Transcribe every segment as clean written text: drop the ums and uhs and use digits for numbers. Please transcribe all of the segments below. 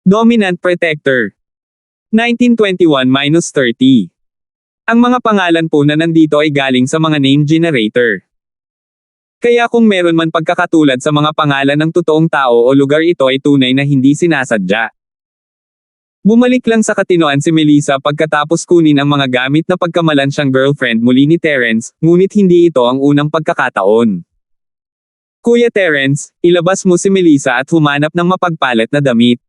Dominant Protector. 1921-30. Ang mga pangalan po na nandito ay galing sa mga name generator. Kaya kung meron man pagkakatulad sa mga pangalan ng totoong tao o lugar, ito ay tunay na hindi sinasadya. Bumalik lang sa katinoan si Melissa pagkatapos kunin ang mga gamit na pagkamalansyang girlfriend muli ni Terence, ngunit hindi ito ang unang pagkakataon. Kuya Terence, ilabas mo si Melissa at humanap ng mapagpalit na damit.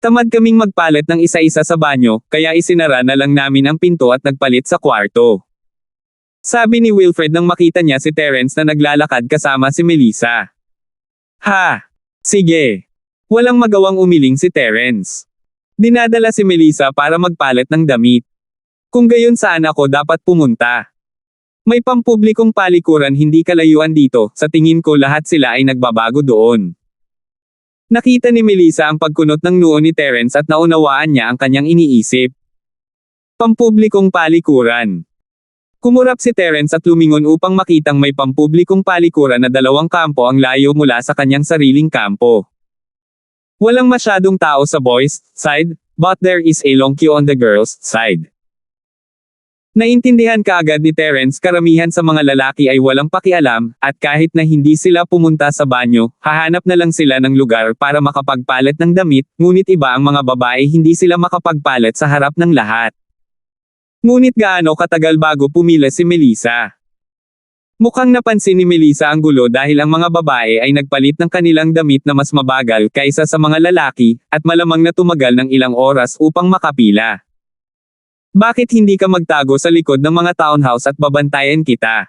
Tamad kaming magpalit ng isa-isa sa banyo, kaya isinara na lang namin ang pinto at nagpalit sa kwarto. Sabi ni Wilfred nang makita niya si Terence na naglalakad kasama si Melissa. Ha! Sige! Walang magawang umiling si Terence. Dinadala si Melissa para magpalit ng damit. Kung gayon, saan ako dapat pumunta? May pampublikong palikuran hindi kalayuan dito, sa tingin ko lahat sila ay nagbabago doon. Nakita ni Melissa ang pagkunot ng noo ni Terence at naunawaan niya ang kanyang iniisip. Pampublikong palikuran. Kumurap si Terence at lumingon upang makitang may pampublikong palikuran na dalawang kampo ang layo mula sa kanyang sariling kampo. Walang masyadong tao sa boys' side, but there is a long queue on the girls' side. Naintindihan kaagad ni Terence karamihan sa mga lalaki ay walang pakialam, at kahit na hindi sila pumunta sa banyo, hahanap na lang sila ng lugar para makapagpalit ng damit, ngunit iba ang mga babae, hindi sila makapagpalit sa harap ng lahat. Ngunit gaano katagal bago pumila si Melissa? Mukhang napansin ni Melissa ang gulo dahil ang mga babae ay nagpalit ng kanilang damit na mas mabagal kaysa sa mga lalaki, at malamang na tumagal ng ilang oras upang makapila. Bakit hindi ka magtago sa likod ng mga townhouse at babantayan kita?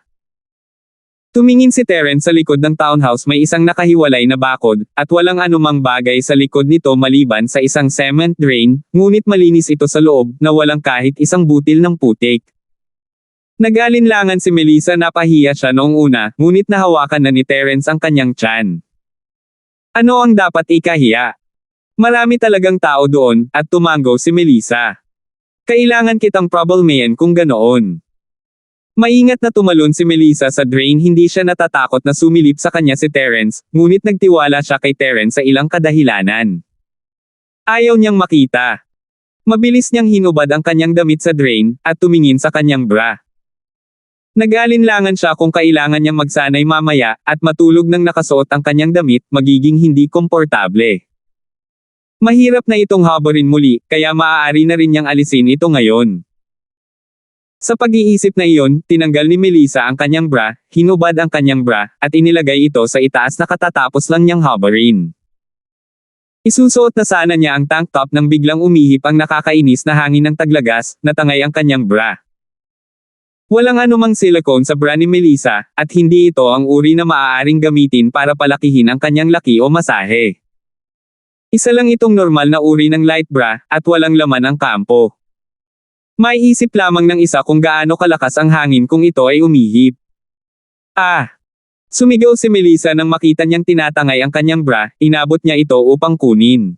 Tumingin si Terence sa likod ng townhouse. May isang nakahiwalay na bakod, at walang anumang bagay sa likod nito maliban sa isang cement drain, ngunit malinis ito sa loob, na walang kahit isang butil ng putik. Nag-alinlangan si Melissa, napahiya siya noong una, ngunit nahawakan na ni Terence ang kanyang tiyan. Ano ang dapat ikahiya? Marami talagang tao doon, at tumango si Melissa. Kailangan kitang problemayan kung ganoon. Maingat na tumalon si Melissa sa drain. Hindi siya natatakot na sumilip sa kanya si Terence, ngunit nagtiwala siya kay Terence sa ilang kadahilanan. Ayaw niyang makita. Mabilis niyang hinubad ang kanyang damit sa drain, at tumingin sa kanyang bra. Nag-alinlangan siya kung kailangan niyang magsanay mamaya, at matulog nang nakasuot ang kanyang damit, magiging hindi komportable. Mahirap na itong habarin muli, kaya maaari na rin niyang alisin ito ngayon. Sa pag-iisip na iyon, tinanggal ni Melissa ang kanyang bra, hinubad ang kanyang bra, at inilagay ito sa itaas na katatapos lang niyang habarin. Isusuot na sana niya ang tank top nang biglang umihip ang nakakainis na hangin ng taglagas, natangay ang kanyang bra. Walang anumang silicone sa bra ni Melissa, at hindi ito ang uri na maaaring gamitin para palakihin ang kanyang laki o masahe. Isa lang itong normal na uri ng light bra, at walang laman ang kampo. May isip lamang ng isa kung gaano kalakas ang hangin kung ito ay umihip. Ah! Sumigaw si Melissa nang makita niyang tinatangay ang kanyang bra, inabot niya ito upang kunin.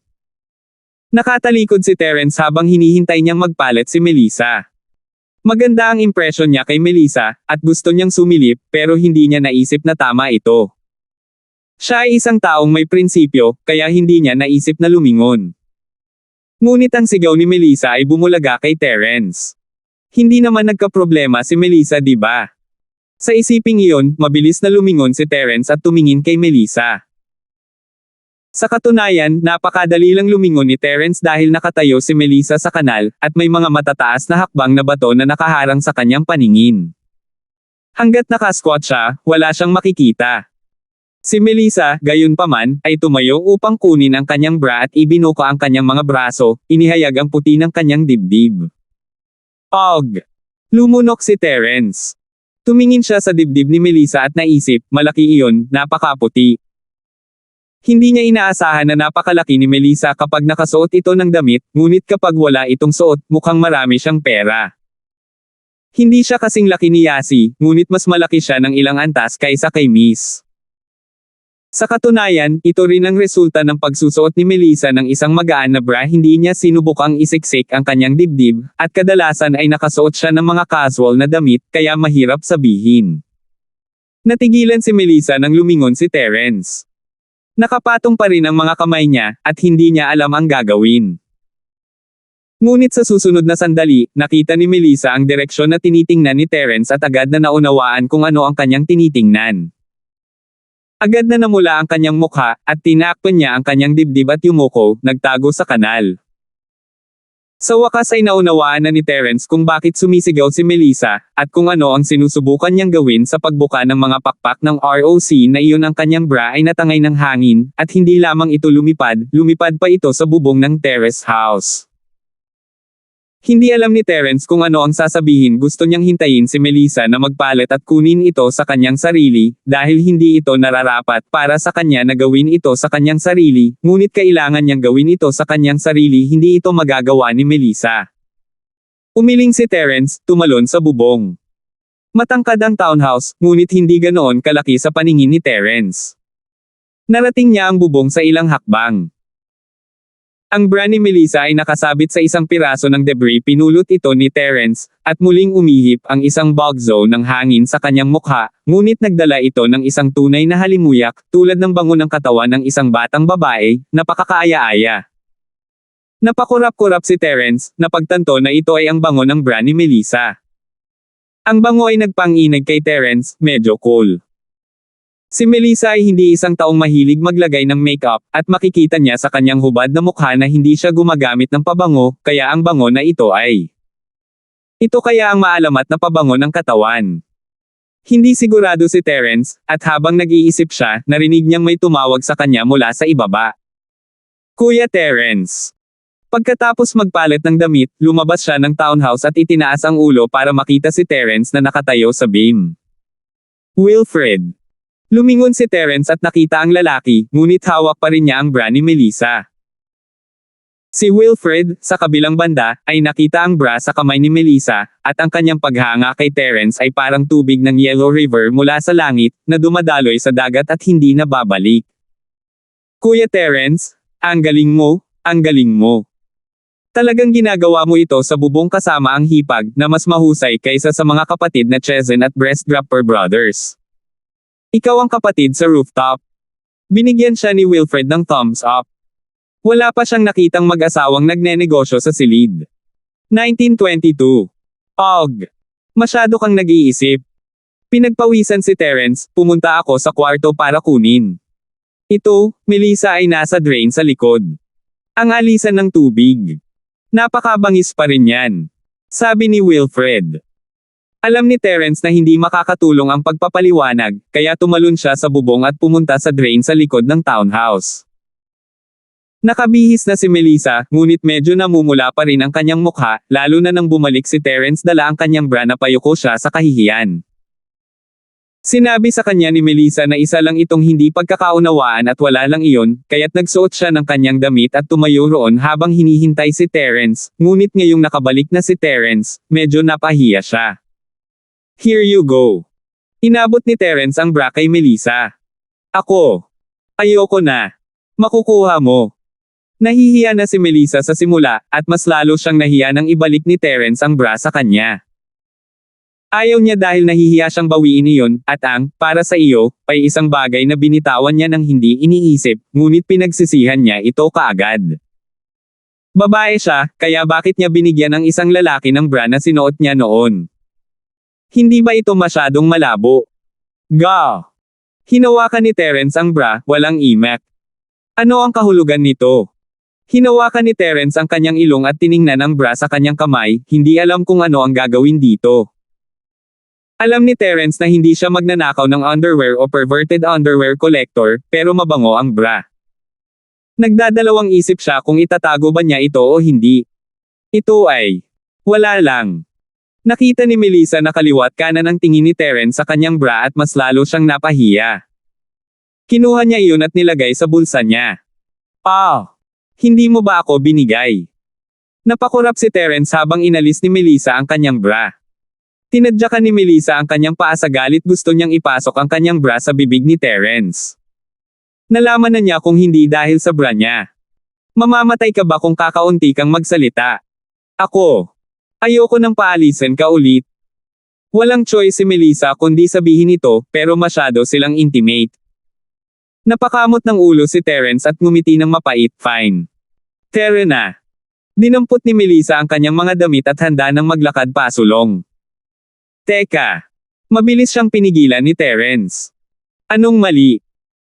Nakatalikod si Terence habang hinihintay niyang magpalit si Melissa. Maganda ang impresyon niya kay Melissa, at gusto niyang sumilip, pero hindi niya naisip na tama ito. Siya ay isang taong may prinsipyo, kaya hindi niya naisip na lumingon. Ngunit ang sigaw ni Melissa ay bumulaga kay Terence. Hindi naman nagkaproblema si Melissa, di ba? Sa isiping iyon, mabilis na lumingon si Terence at tumingin kay Melissa. Sa katunayan, napakadali lang lumingon ni Terence dahil nakatayo si Melissa sa kanal, at may mga matataas na hakbang na bato na nakaharang sa kanyang paningin. Hanggat nakasquat siya, wala siyang makikita. Si Melissa, gayunpaman, ay tumayo upang kunin ang kanyang bra at ibinuka ang kanyang mga braso, inihayag ang puti ng kanyang dibdib. Og! Lumunok si Terence. Tumingin siya sa dibdib ni Melissa at naisip, malaki iyon, napakaputi. Hindi niya inaasahan na napakalaki ni Melissa kapag nakasuot ito ng damit, ngunit kapag wala itong suot, mukhang marami siyang pera. Hindi siya kasing laki ni Yasi, ngunit mas malaki siya ng ilang antas kaysa kay Miss. Sa katunayan, ito rin ang resulta ng pagsusuot ni Melissa ng isang magaan na bra. Hindi niya sinubukang isiksik ang kanyang dibdib, at kadalasan ay nakasuot siya ng mga casual na damit, kaya mahirap sabihin. Natigilan si Melissa nang lumingon si Terence. Nakapatong pa rin ang mga kamay niya, at hindi niya alam ang gagawin. Ngunit sa susunod na sandali, nakita ni Melissa ang direksyon na tinitingnan ni Terence at agad na naunawaan kung ano ang kanyang tinitingnan. Agad na namula ang kanyang mukha, at tinakpan niya ang kanyang dibdib at yumuko, nagtago sa kanal. Sa wakas ay naunawaan na ni Terence kung bakit sumisigaw si Melissa, at kung ano ang sinusubukan niyang gawin sa pagbuka ng mga pakpak ng ROC na iyon ang kanyang bra ay natangay ng hangin, at hindi lamang ito lumipad pa ito sa bubong ng terrace house. Hindi alam ni Terence kung ano ang sasabihin, gusto niyang hintayin si Melissa na magpalit at kunin ito sa kanyang sarili, dahil hindi ito nararapat para sa kanya na gawin ito sa kanyang sarili, ngunit kailangan niyang gawin ito sa kanyang sarili, hindi ito magagawa ni Melissa. Umiling si Terence, tumalon sa bubong. Matangkad ang townhouse, ngunit hindi ganoon kalaki sa paningin ni Terence. Narating niya ang bubong sa ilang hakbang. Ang bra ni Melissa ay nakasabit sa isang piraso ng debris, pinulot ito ni Terence, at muling umihip ang isang bug zone ng hangin sa kanyang mukha, ngunit nagdala ito ng isang tunay na halimuyak, tulad ng bango ng katawan ng isang batang babae, napakakaaya-aya. Napakurap-kurap si Terence, napagtanto na ito ay ang bango ng bra ni Melissa. Ang bango ay nagpanginig kay Terence, medyo cool. Si Melissa ay hindi isang taong mahilig maglagay ng makeup, at makikita niya sa kanyang hubad na mukha na hindi siya gumagamit ng pabango, kaya ang bango na ito ay ito kaya ang maalamat na pabango ng katawan. Hindi sigurado si Terence, at habang nag-iisip siya, narinig niyang may tumawag sa kanya mula sa ibaba. Kuya Terence. Pagkatapos magpalit ng damit, lumabas siya ng townhouse at itinaas ang ulo para makita si Terence na nakatayo sa beam. Wilfred. Lumingon si Terence at nakita ang lalaki, ngunit hawak pa rin niya ang bra ni Melissa. Si Wilfred, sa kabilang banda, ay nakita ang bra sa kamay ni Melissa, at ang kanyang paghanga kay Terence ay parang tubig ng Yellow River mula sa langit, na dumadaloy sa dagat at hindi na babalik. Kuya Terence, ang galing mo, ang galing mo. Talagang ginagawa mo ito sa bubong kasama ang hipag, na mas mahusay kaysa sa mga kapatid na Chezen at Breastdropper Brothers. Ikaw ang kapatid sa rooftop. Binigyan siya ni Wilfred ng thumbs up. Wala pa siyang nakitang mag-asawang nagnenegosyo sa silid. 1922. Og. Masyado kang nag-iisip. Pinagpawisan si Terence, pumunta ako sa kwarto para kunin. Ito, Melissa ay nasa drain sa likod. Ang alisan ng tubig. Napakabangis pa rin yan. Sabi ni Wilfred. Alam ni Terence na hindi makakatulong ang pagpapaliwanag, kaya tumalon siya sa bubong at pumunta sa drain sa likod ng townhouse. Nakabihis na si Melissa, ngunit medyo namumula pa rin ang kanyang mukha, lalo na nang bumalik si Terence dala ang kanyang bra na payuko siya sa kahihiyan. Sinabi sa kanya ni Melissa na isa lang itong hindi pagkakaunawaan at wala lang iyon, kaya't nagsuot siya ng kanyang damit at tumayo roon habang hinihintay si Terence, ngunit ngayong nakabalik na si Terence, medyo napahiya siya. Here you go. Inabot ni Terence ang bra kay Melissa. Ako. Ayoko na. Makukuha mo. Nahihiya na si Melissa sa simula, at mas lalo siyang nahiya nang ibalik ni Terence ang bra sa kanya. Ayaw niya dahil nahihiya siyang bawiin iyon, at para sa iyo, ay isang bagay na binitawan niya nang hindi iniisip, ngunit pinagsisihan niya ito kaagad. Babae siya, kaya bakit niya binigyan ng isang lalaki ng bra na sinuot niya noon? Hindi ba ito masyadong malabo? Ga! Hinawakan ni Terence ang bra, walang imek. Ano ang kahulugan nito? Hinawakan ni Terence ang kanyang ilong at tiningnan ang bra sa kanyang kamay, hindi alam kung ano ang gagawin dito. Alam ni Terence na hindi siya magnanakaw ng underwear o perverted underwear collector, pero mabango ang bra. Nagdadalawang isip siya kung itatago ba niya ito o hindi. Ito ay wala lang. Nakita ni Melissa na kaliwat kanan ang tingin ni Terence sa kanyang bra at mas lalo siyang napahiya. Kinuha niya iyon at nilagay sa bulsa niya. Hindi mo ba ako binigay? Napakurap si Terence habang inalis ni Melissa ang kanyang bra. Tinadyakan ni Melissa ang kanyang paa sa galit, gusto niyang ipasok ang kanyang bra sa bibig ni Terence. Nalaman na niya kung hindi dahil sa bra niya. Mamamatay ka ba kung kakaunti kang magsalita? Ako. Ayoko nang paalisin ka ulit. Walang choice si Melissa kundi sabihin ito, pero masyado silang intimate. Napakamot ng ulo si Terence at ngumiti ng mapait, fine. Tara na. Dinampot ni Melissa ang kanyang mga damit at handa nang maglakad pasulong. Teka. Mabilis siyang pinigilan ni Terence. Anong mali?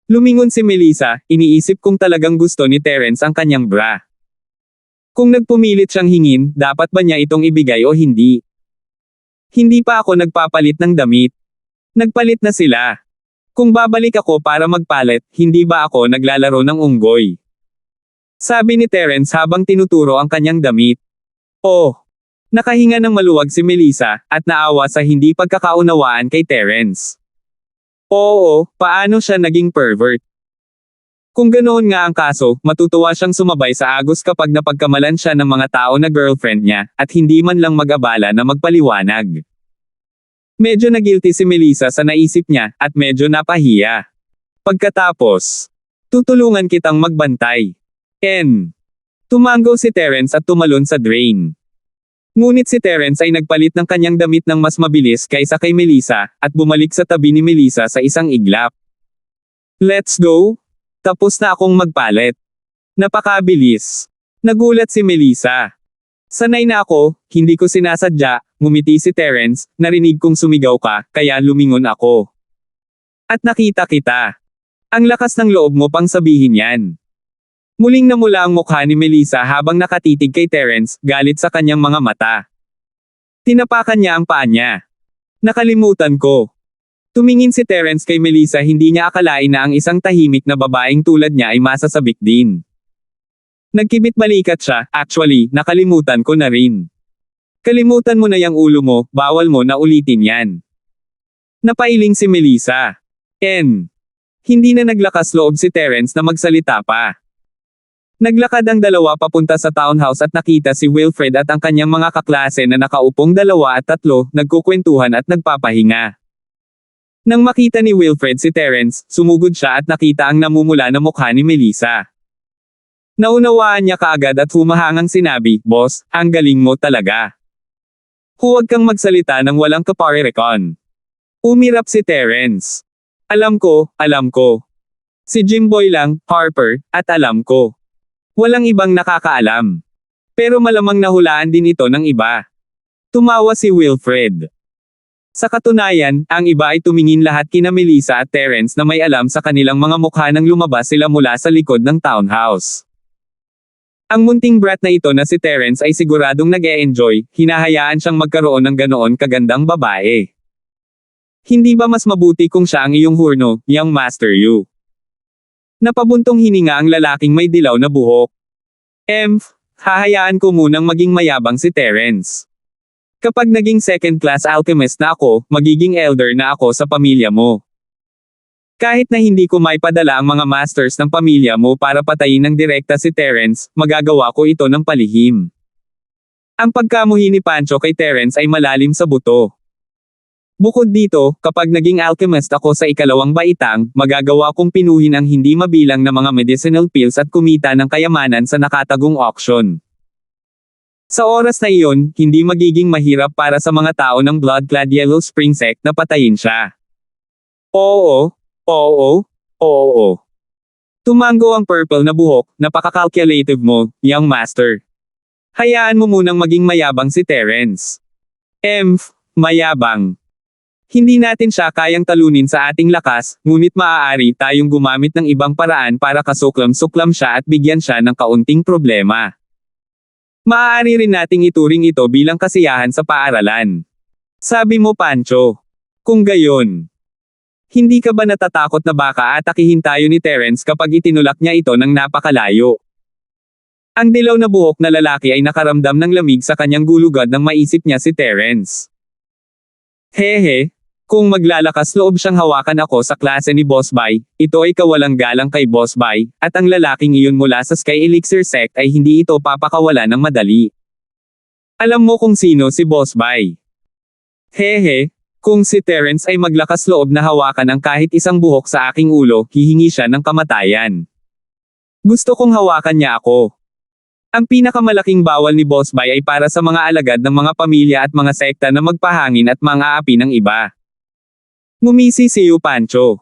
Lumingon si Melissa, iniisip kung talagang gusto ni Terence ang kanyang bra. Kung nagpumilit siyang hingin, dapat ba niya itong ibigay o hindi? Hindi pa ako nagpapalit ng damit. Nagpalit na sila. Kung babalik ako para magpalit, hindi ba ako naglalaro ng unggoy? Sabi ni Terence habang tinuturo ang kanyang damit. Oh! Nakahinga ng maluwag si Melissa, at naawa sa hindi pagkakaunawaan kay Terence. Oo, paano siya naging pervert? Kung ganoon nga ang kaso, matutuwa siyang sumabay sa agos kapag napagkamalan siya ng mga tao na girlfriend niya, at hindi man lang mag-abala na magpaliwanag. Medyo nagilty si Melissa sa naisip niya, at medyo napahiya. Pagkatapos, tutulungan kitang magbantay. Tumango si Terence at tumalon sa drain. Ngunit si Terence ay nagpalit ng kanyang damit ng mas mabilis kaysa kay Melissa, at bumalik sa tabi ni Melissa sa isang iglap. Let's go! Tapos na akong magpalit. Napakabilis. Nagulat si Melissa. Sanay na ako, hindi ko sinasadya, ngumiti si Terence, narinig kong sumigaw ka, kaya lumingon ako. At nakita kita. Ang lakas ng loob mo pang sabihin yan. Muling namula ang mukha ni Melissa habang nakatitig kay Terence, galit sa kanyang mga mata. Tinapakan niya ang paa niya. Nakalimutan ko. Tumingin si Terence kay Melissa, hindi niya akalain na ang isang tahimik na babaeng tulad niya ay masasabik din. Nagkibit balikat siya, actually, nakalimutan ko na rin. Kalimutan mo na yang ulo mo, bawal mo na ulitin yan. Napailing si Melissa. Hindi na naglakas loob si Terence na magsalita pa. Naglakad ang dalawa papunta sa townhouse at nakita si Wilfred at ang kanyang mga kaklase na nakaupong 2 at 3, nagkukwentuhan at nagpapahinga. Nang makita ni Wilfred si Terence, sumugod siya at nakita ang namumula na mukha ni Melissa. Naunawaan niya kaagad at humahangang sinabi, Boss, ang galing mo talaga. Huwag kang magsalita ng walang kaparerekon. Umirap si Terence. Alam ko. Si Jimboy lang, Harper, at alam ko. Walang ibang nakakaalam. Pero malamang nahulaan din ito ng iba. Tumawa si Wilfred. Sa katunayan, ang iba ay tumingin lahat kina Melissa at Terence na may alam sa kanilang mga mukha nang lumabas sila mula sa likod ng townhouse. Ang munting brat na ito na si Terence ay siguradong nag-e-enjoy, hinahayaan siyang magkaroon ng ganoon kagandang babae. Hindi ba mas mabuti kung siya ang iyong hurno, young master you? Napabuntong hininga ang lalaking may dilaw na buhok. Hahayaan ko munang maging mayabang si Terence. Kapag naging second-class alchemist na ako, magiging elder na ako sa pamilya mo. Kahit na hindi ko maipadala ang mga masters ng pamilya mo para patayin ng direkta si Terence, magagawa ko ito ng palihim. Ang pagkamuhi ni Pancho kay Terence ay malalim sa buto. Bukod dito, kapag naging alchemist ako sa ikalawang baitang, magagawa kong pinuhin ang hindi mabilang na mga medicinal pills at kumita ng kayamanan sa nakatagong auction. Sa oras na iyon, hindi magiging mahirap para sa mga tao ng Blood-clad Yellow Spring sect na patayin siya. Oo. Tumango ang purple na buhok, napaka-calculative mo, young master. Hayaan mo munang maging mayabang si Terence. Mayabang. Hindi natin siya kayang talunin sa ating lakas, ngunit maaari tayong gumamit ng ibang paraan para kasuklam-suklam siya at bigyan siya ng kaunting problema. Maaari rin nating ituring ito bilang kasiyahan sa paaralan. Sabi mo, Pancho. Kung gayon, hindi ka ba natatakot na baka atakihin tayo ni Terence kapag itinulak niya ito ng napakalayo? Ang dilaw na buhok na lalaki ay nakaramdam ng lamig sa kanyang gulugad nang maisip niya si Terence. Kung maglalakas loob siyang hawakan ako sa klase ni Boss Bai, ito ay kawalang galang kay Boss Bai, at ang lalaking iyon mula sa Sky Elixir Sect ay hindi ito papakawala ng madali. Alam mo kung sino si Boss Bai? Kung si Terence ay maglakas loob na hawakan ang kahit isang buhok sa aking ulo, hihingi siya ng kamatayan. Gusto kong hawakan niya ako. Ang pinakamalaking bawal ni Boss Bai ay para sa mga alagad ng mga pamilya at mga sekta na magpahangin at mga api ng iba. Ngumisi si Pancho.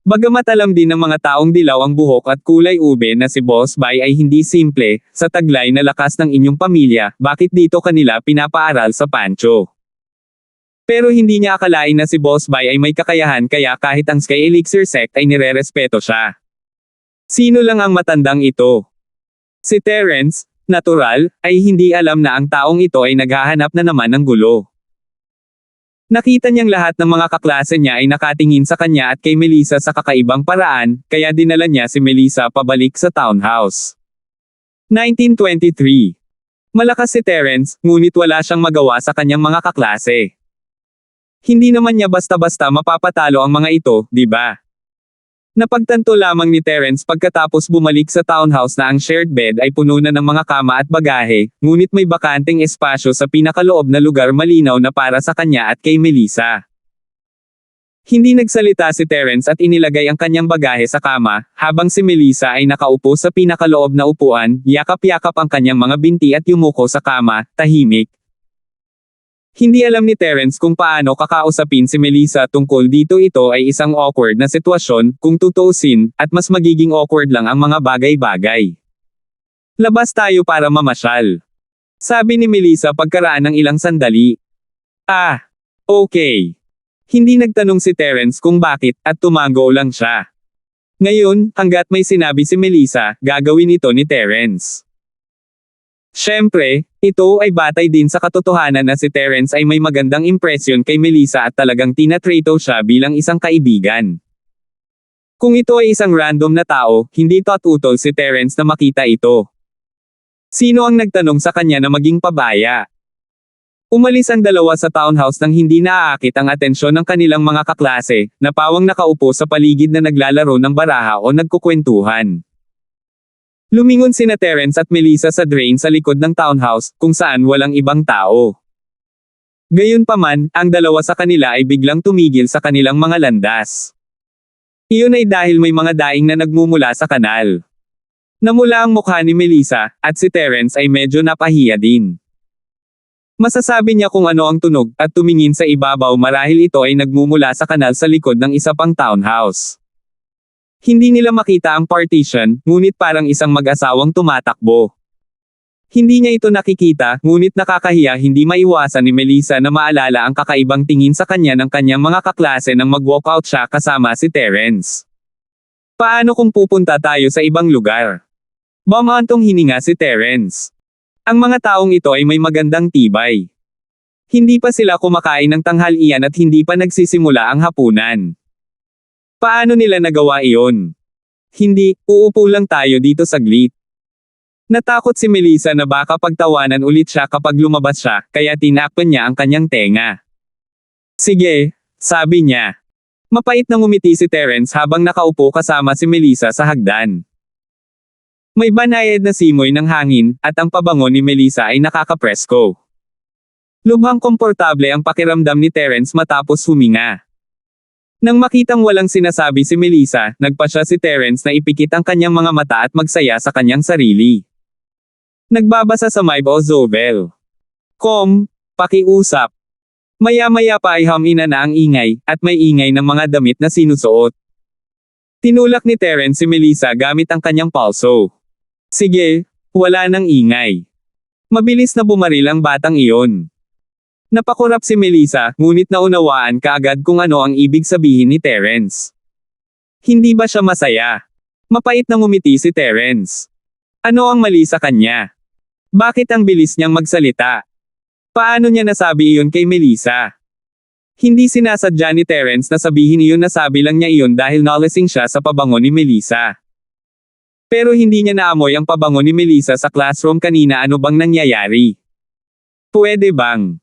Bagamat alam din ng mga taong dilaw ang buhok at kulay ube na si Boss Bay ay hindi simple, sa taglay na lakas ng inyong pamilya, bakit dito kanila pinapaaral sa Pancho? Pero hindi niya akalain na si Boss Bay ay may kakayahan kaya kahit ang Sky Elixir Sect ay nirerespeto siya. Sino lang ang matandang ito? Si Terence, natural, ay hindi alam na ang taong ito ay naghahanap na naman ng gulo. Nakita niyang lahat ng mga kaklase niya ay nakatingin sa kanya at kay Melissa sa kakaibang paraan, kaya dinala niya si Melissa pabalik sa townhouse. 1923. Malakas si Terence, ngunit wala siyang magawa sa kanyang mga kaklase. Hindi naman niya basta-basta mapapatalo ang mga ito, di ba? Napagtanto lamang ni Terence pagkatapos bumalik sa townhouse na ang shared bed ay puno na ng mga kama at bagahe, ngunit may bakanteng espasyo sa pinakaloob na lugar malinaw na para sa kanya at kay Melissa. Hindi nagsalita si Terence at inilagay ang kanyang bagahe sa kama, habang si Melissa ay nakaupo sa pinakaloob na upuan, yakap-yakap ang kanyang mga binti at yumuko sa kama, tahimik. Hindi alam ni Terence kung paano kakausapin si Melissa tungkol dito. Ito ay isang awkward na sitwasyon, kung tutuusin, at mas magiging awkward lang ang mga bagay-bagay. Labas tayo para mamasyal. Sabi ni Melissa pagkaraan ng ilang sandali. Ah, okay. Hindi nagtanong si Terence kung bakit, at tumango lang siya. Ngayon, hanggat may sinabi si Melissa, gagawin ito ni Terence. Siyempre, ito ay batay din sa katotohanan na si Terence ay may magandang impresyon kay Melissa at talagang tinatrato siya bilang isang kaibigan. Kung ito ay isang random na tao, hindi tututol si Terence na makita ito. Sino ang nagtanong sa kanya na maging pabaya? Umalis ang dalawa sa townhouse nang hindi naaakit ang atensyon ng kanilang mga kaklase, na pawang nakaupo sa paligid na naglalaro ng baraha o nagkukwentuhan. Lumingon sina Terence at Melissa sa drain sa likod ng townhouse, kung saan walang ibang tao. Gayunpaman, ang dalawa sa kanila ay biglang tumigil sa kanilang mga landas. Iyon ay dahil may mga daing na nagmumula sa kanal. Namula ang mukha ni Melissa, at si Terence ay medyo napahiya din. Masasabi niya kung ano ang tunog, at tumingin sa ibabaw marahil ito ay nagmumula sa kanal sa likod ng isa pang townhouse. Hindi nila makita ang partition, ngunit parang isang mag-asawang tumatakbo. Hindi niya ito nakikita, ngunit nakakahiya hindi maiwasan ni Melissa na maalala ang kakaibang tingin sa kanya ng kanyang mga kaklase nang mag-walkout siya kasama si Terence. Paano kung pupunta tayo sa ibang lugar? Bumantong hininga si Terence. Ang mga taong ito ay may magandang tibay. Hindi pa sila kumakain ng tanghalian at hindi pa nagsisimula ang hapunan. Paano nila nagawa iyon? Hindi, uupo lang tayo dito saglit. Natakot si Melissa na baka pagtawanan ulit siya kapag lumabas siya, kaya tinakpan niya ang kanyang tenga. Sige, sabi niya. Mapait na ngumiti si Terence habang nakaupo kasama si Melissa sa hagdan. May banayad na simoy ng hangin, at ang pabango ni Melissa ay nakakapresko. Lubhang komportable ang pakiramdam ni Terence matapos huminga. Nang makitang walang sinasabi si Melissa, nagpa siya si Terence na ipikit ang kanyang mga mata at magsaya sa kanyang sarili. Nagbabasa sa Mybe o Zobel. Pakiusap. Maya-maya pa ay hamina na ang ingay, at may ingay ng mga damit na sinusuot. Tinulak ni Terence si Melissa gamit ang kanyang palso. Sige, wala nang ingay. Mabilis na bumaril ang batang iyon. Napakurap si Melissa, ngunit naunawaan kaagad kung ano ang ibig sabihin ni Terence. Hindi ba siya masaya? Mapait na ngumiti si Terence. Ano ang mali sa kanya? Bakit ang bilis niyang magsalita? Paano niya nasabi iyon kay Melissa? Hindi sinasadya ni Terence na sabihin iyon, nasabi lang niya iyon dahil nalasing siya sa pabango ni Melissa. Pero hindi niya naamoy ang pabango ni Melissa sa classroom kanina. Ano bang nangyayari? Pwede bang?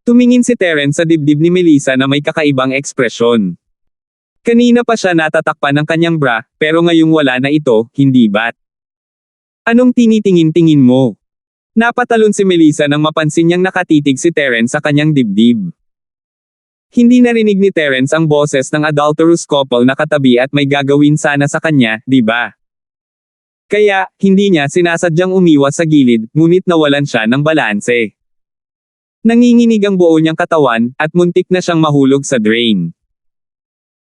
Tumingin si Terence sa dibdib ni Melissa na may kakaibang ekspresyon. Kanina pa siya natatakpan ng kanyang bra, pero ngayong wala na ito, hindi ba't? Anong tinitingin-tingin mo? Napatalon si Melissa nang mapansin niyang nakatitig si Terence sa kanyang dibdib. Hindi narinig ni Terence ang boses ng adulterous couple na katabi at may gagawin sana sa kanya, di ba? Kaya, hindi niya sinasadyang umiwas sa gilid, ngunit nawalan siya ng balanse. Nanginginig ang buo niyang katawan, at muntik na siyang mahulog sa drain.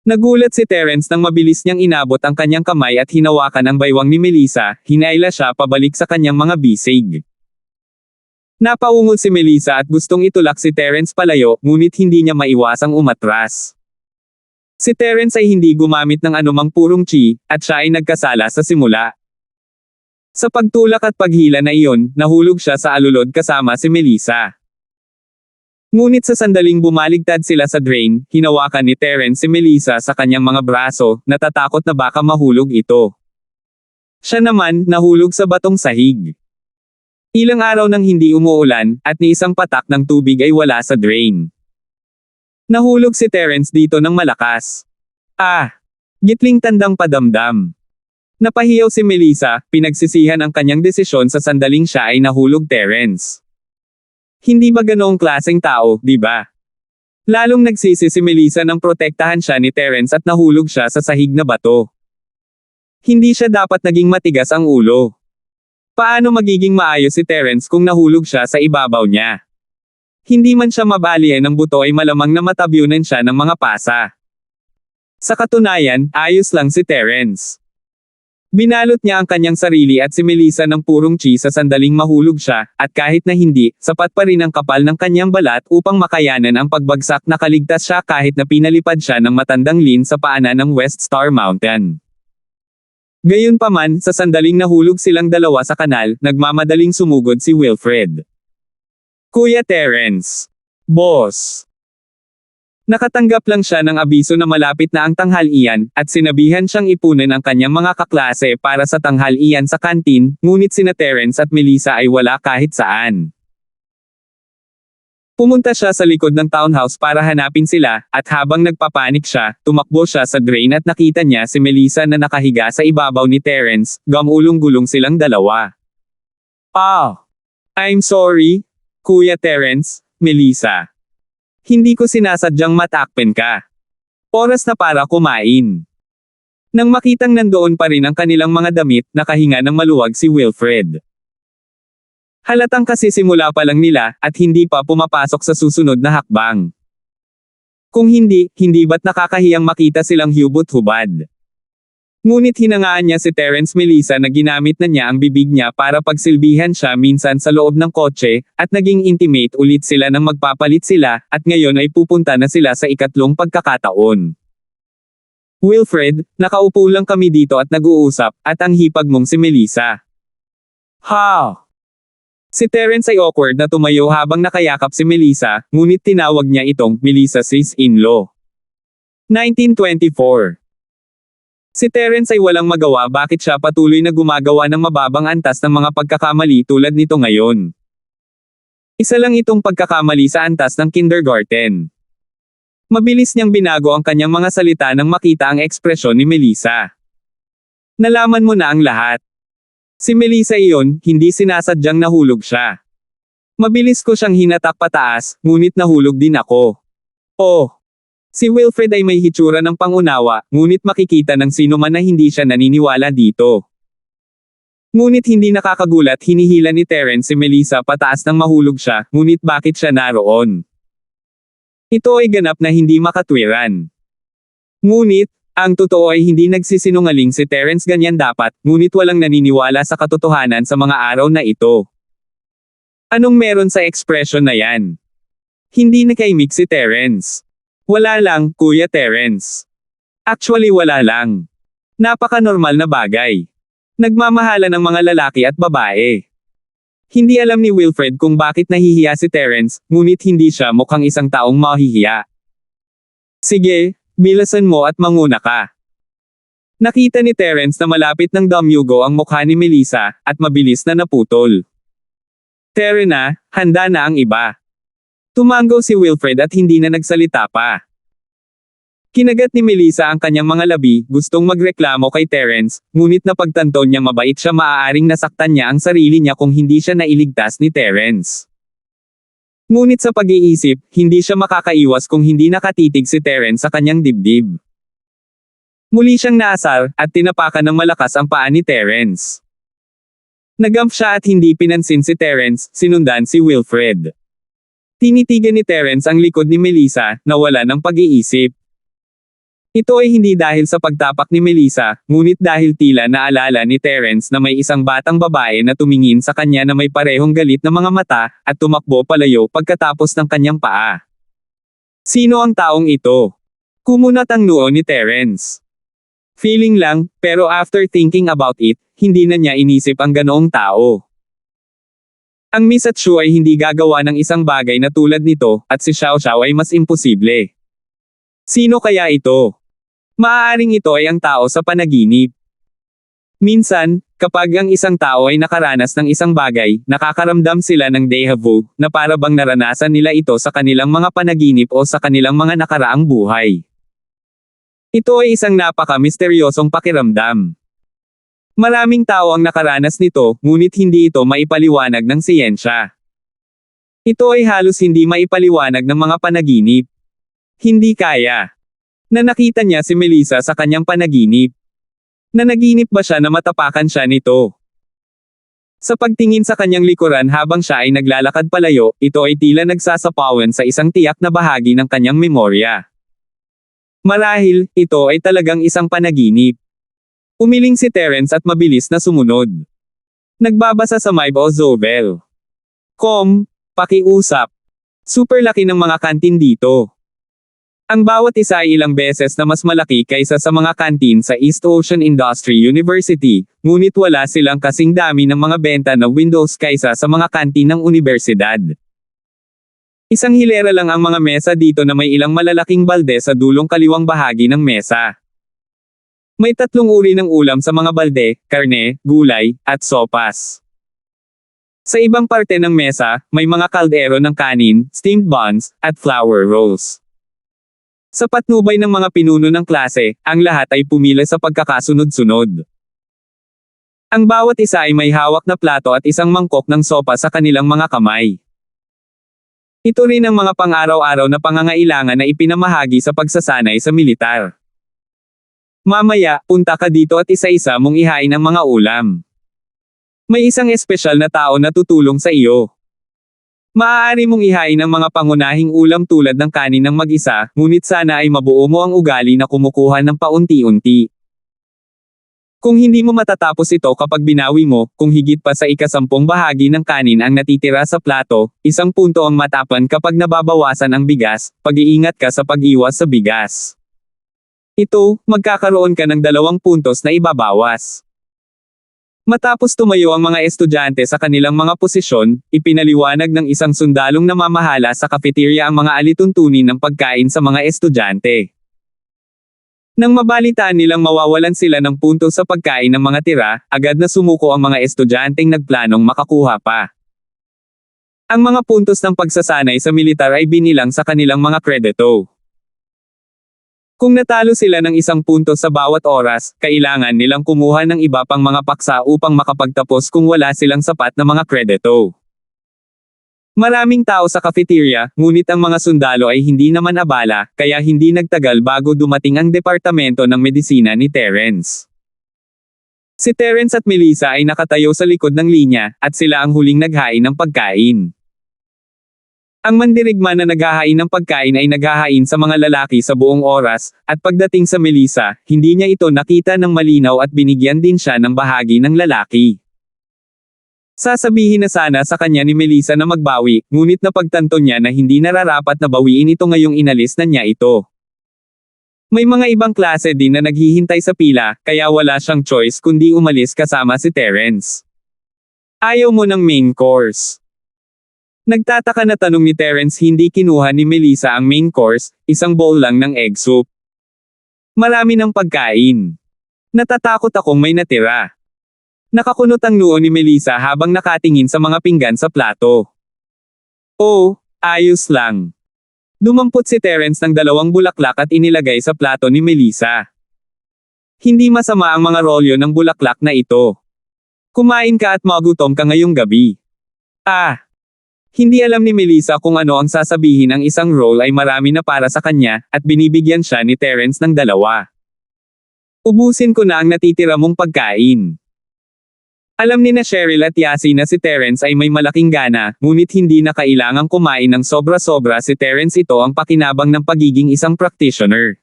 Nagulat si Terence nang mabilis niyang inabot ang kanyang kamay at hinawakan ang baywang ni Melissa, hinayla siya pabalik sa kanyang mga bisig. Napaungol si Melissa at gustong itulak si Terence palayo, ngunit hindi niya maiwasang umatras. Si Terence ay hindi gumamit ng anumang purong chi, at siya ay nagkasala sa simula. Sa pagtulak at paghila na iyon, nahulog siya sa alulod kasama si Melissa. Ngunit sa sandaling bumaligtad sila sa drain, hinawakan ni Terence si Melissa sa kanyang mga braso, natatakot na baka mahulog ito. Siya naman, nahulog sa batong sahig. Ilang araw nang hindi umuulan, at ni isang patak ng tubig ay wala sa drain. Nahulog si Terence dito ng malakas. Gitling tandang padamdam. Napahiyaw si Melissa, pinagsisihan ang kanyang desisyon sa sandaling siya ay nahulog Terence. Hindi ba ganoong klaseng tao, di ba? Lalong nagsisi si Melissa nang protektahan siya ni Terence at nahulog siya sa sahig na bato. Hindi siya dapat naging matigas ang ulo. Paano magiging maayos si Terence kung nahulog siya sa ibabaw niya? Hindi man siya mabalian ng buto ay malamang na matabyunan siya ng mga pasa. Sa katunayan, ayos lang si Terence. Binalot niya ang kanyang sarili at si Melissa ng purong chi sa sandaling mahulog siya, at kahit na hindi, sapat pa rin ang kapal ng kanyang balat upang makayanan ang pagbagsak. Nakaligtas siya kahit na pinalipad siya ng matandang Lin sa paanan ng West Star Mountain. Gayunpaman, sa sandaling nahulog silang dalawa sa kanal, nagmamadaling sumugod si Wilfred. Kuya Terence. Boss. Nakatanggap lang siya ng abiso na malapit na ang tanghalian, at sinabihan siyang ipunin ang kanyang mga kaklase para sa tanghalian sa kantin, ngunit sina Terence at Melissa ay wala kahit saan. Pumunta siya sa likod ng townhouse para hanapin sila, at habang nagpapanik siya, tumakbo siya sa drain at nakita niya si Melissa na nakahiga sa ibabaw ni Terence, gumulong-gulong silang dalawa. I'm sorry, Kuya Terence, Melissa. Hindi ko sinasadyang matakpen ka. Oras na para kumain. Nang makitang nandoon pa rin ang kanilang mga damit, nakahinga ng maluwag si Wilfred. Halatang kasisimula pa lang nila, at hindi pa pumapasok sa susunod na hakbang. Kung hindi ba't nakakahiyang makita silang hubot-hubad? Ngunit hinangaan niya si Terence Melissa na ginamit na niya ang bibig niya para pagsilbihan siya minsan sa loob ng kotse, at naging intimate ulit sila nang magpapalit sila, at ngayon ay pupunta na sila sa ikatlong pagkakataon. Wilfred, nakaupo lang kami dito at nag-uusap, at ang hipag mong si Melissa. Si Terence ay awkward na tumayo habang nakayakap si Melissa, ngunit tinawag niya itong Melissa's sis-in-law. 1924. Si Terence ay walang magawa bakit siya patuloy na gumagawa ng mababang antas ng mga pagkakamali tulad nito ngayon. Isa lang itong pagkakamali sa antas ng kindergarten. Mabilis niyang binago ang kanyang mga salita nang makita ang ekspresyon ni Melissa. Nalaman mo na ang lahat. Si Melissa iyon, hindi sinasadyang nahulog siya. Mabilis ko siyang hinatak pataas, ngunit nahulog din ako. Si Wilfred ay may hitsura ng pangunawa, ngunit makikita ng sino man na hindi siya naniniwala dito. Ngunit hindi nakakagulat hinihila ni Terence si Melissa pataas nang mahulog siya, ngunit bakit siya naroon? Ito ay ganap na hindi makatwiran. Ngunit, ang totoo ay hindi nagsisinungaling si Terence ganyan dapat, ngunit walang naniniwala sa katotohanan sa mga araw na ito. Anong meron sa ekspresyon na yan? Hindi nakaimik si Terence. Wala lang, Kuya Terence. Actually wala lang. Napaka-normal na bagay. Nagmamahala ng mga lalaki at babae. Hindi alam ni Wilfred kung bakit nahihiya si Terence, ngunit hindi siya mukhang isang taong mahihiya. Sige, bilasan mo at manguna ka. Nakita ni Terence na malapit ng dumyugo ang mukha ni Melissa, at mabilis na naputol. Terena, handa na ang iba. Tumango si Wilfred at hindi na nagsalita pa. Kinagat ni Melissa ang kanyang mga labi, gustong magreklamo kay Terence, ngunit napagtanto niya mabait siya maaaring nasaktan niya ang sarili niya kung hindi siya nailigtas ni Terence. Ngunit sa pag-iisip, hindi siya makakaiwas kung hindi nakatitig si Terence sa kanyang dibdib. Muli siyang naasar, at tinapakan ng malakas ang paa ni Terence. Nagamp siya at hindi pinansin si Terence, sinundan si Wilfred. Tinitigan ni Terence ang likod ni Melissa, na wala ng pag-iisip. Ito ay hindi dahil sa pagtapak ni Melissa, ngunit dahil tila naalala ni Terence na may isang batang babae na tumingin sa kanya na may parehong galit na mga mata, at tumakbo palayo pagkatapos ng kanyang paa. Sino ang taong ito? Kumunat ang noo ni Terence. Feeling lang, pero after thinking about it, hindi na niya inisip ang ganoong tao. Ang Miss at Shu ay hindi gagawa ng isang bagay na tulad nito, at si Xiao Xiao ay mas imposible. Sino kaya ito? Maaaring ito ay ang tao sa panaginip. Minsan, kapag ang isang tao ay nakaranas ng isang bagay, nakakaramdam sila ng déjà vu, na para bang naranasan nila ito sa kanilang mga panaginip o sa kanilang mga nakaraang buhay. Ito ay isang napaka-misteryosong pakiramdam. Maraming tao ang nakaranas nito, ngunit hindi ito maipaliwanag ng siyensya. Ito ay halos hindi maipaliwanag ng mga panaginip. Hindi kaya. Na nakita niya si Melissa sa kanyang panaginip. Nanaginip ba siya na matapakan siya nito? Sa pagtingin sa kanyang likuran habang siya ay naglalakad palayo, ito ay tila nagsasapawan sa isang tiyak na bahagi ng kanyang memorya. Marahil, ito ay talagang isang panaginip. Umiling si Terence at mabilis na sumunod. Nagbabasa sa Mybo Zobel. Pakiusap. Super laki ng mga kantin dito. Ang bawat isa ay ilang beses na mas malaki kaysa sa mga kantin sa East Ocean Industry University, ngunit wala silang kasing dami ng mga benta na windows kaysa sa mga kantin ng universidad. Isang hilera lang ang mga mesa dito na may ilang malalaking balde sa dulong kaliwang bahagi ng mesa. May 3 uri ng ulam sa mga balde, karne, gulay, at sopas. Sa ibang parte ng mesa, may mga kaldero ng kanin, steamed buns, at flour rolls. Sa patnubay ng mga pinuno ng klase, ang lahat ay pumila sa pagkakasunod-sunod. Ang bawat isa ay may hawak na plato at isang mangkok ng sopa sa kanilang mga kamay. Ito rin ang mga pang-araw-araw na pangangailangan na ipinamahagi sa pagsasanay sa militar. Mamaya, punta ka dito at isa-isa mong ihain ang mga ulam. May isang espesyal na tao na tutulong sa iyo. Maaari mong ihain ang mga pangunahing ulam tulad ng kanin ng mag-isa, ngunit sana ay mabuo mo ang ugali na kumukuha ng paunti-unti. Kung hindi mo matatapos ito kapag binawi mo, kung higit pa sa 10 bahagi ng kanin ang natitira sa plato, 1 punto ang matapan kapag nababawasan ang bigas, pag-iingat ka sa pag-iwas sa bigas. Ito, magkakaroon ka ng 2 puntos na ibabawas. Matapos tumayo ang mga estudyante sa kanilang mga posisyon, ipinaliwanag ng isang sundalong namamahala sa cafeteria ang mga alituntunin ng pagkain sa mga estudyante. Nang mabalitaan nilang mawawalan sila ng puntos sa pagkain ng mga tira, agad na sumuko ang mga estudyanteng nagplanong makakuha pa. Ang mga puntos ng pagsasanay sa militar ay binilang sa kanilang mga kredito. Kung natalo sila ng 1 punto sa bawat oras, kailangan nilang kumuha ng iba pang mga paksa upang makapagtapos kung wala silang sapat na mga kredito. Maraming tao sa cafeteria, ngunit ang mga sundalo ay hindi naman abala, kaya hindi nagtagal bago dumating ang departamento ng medisina ni Terence. Si Terence at Melissa ay nakatayo sa likod ng linya, at sila ang huling naghain ng pagkain. Ang mandirigma na naghahain ng pagkain ay naghahain sa mga lalaki sa buong oras, at pagdating sa Melissa, hindi niya ito nakita ng malinaw at binigyan din siya ng bahagi ng lalaki. Sasabihin na sana sa kanya ni Melissa na magbawi, ngunit napagtanto niya na hindi nararapat na bawiin ito ngayong inalis na niya ito. May mga ibang klase din na naghihintay sa pila, kaya wala siyang choice kundi umalis kasama si Terence. Ayaw mo ng main course. Nagtataka na tanong ni Terence, hindi kinuha ni Melissa ang main course, 1 bowl lang ng egg soup. Marami ng pagkain. Natatakot akong may natira. Nakakunot ang noo ni Melissa habang nakatingin sa mga pinggan sa plato. Oh, ayos lang. Dumampot si Terence ng 2 bulaklak at inilagay sa plato ni Melissa. Hindi masama ang mga rolyo ng bulaklak na ito. Kumain ka at magutom ka ngayong gabi. Hindi alam ni Melissa kung ano ang sasabihin, ang isang roll ay marami na para sa kanya, at binibigyan siya ni Terence ng 2. Ubusin ko na ang natitira mong pagkain. Alam ni na Cheryl at Yasi na si Terence ay may malaking gana, ngunit hindi na kailangang kumain ng sobra-sobra si Terence. Ito ang pakinabang ng pagiging isang practitioner.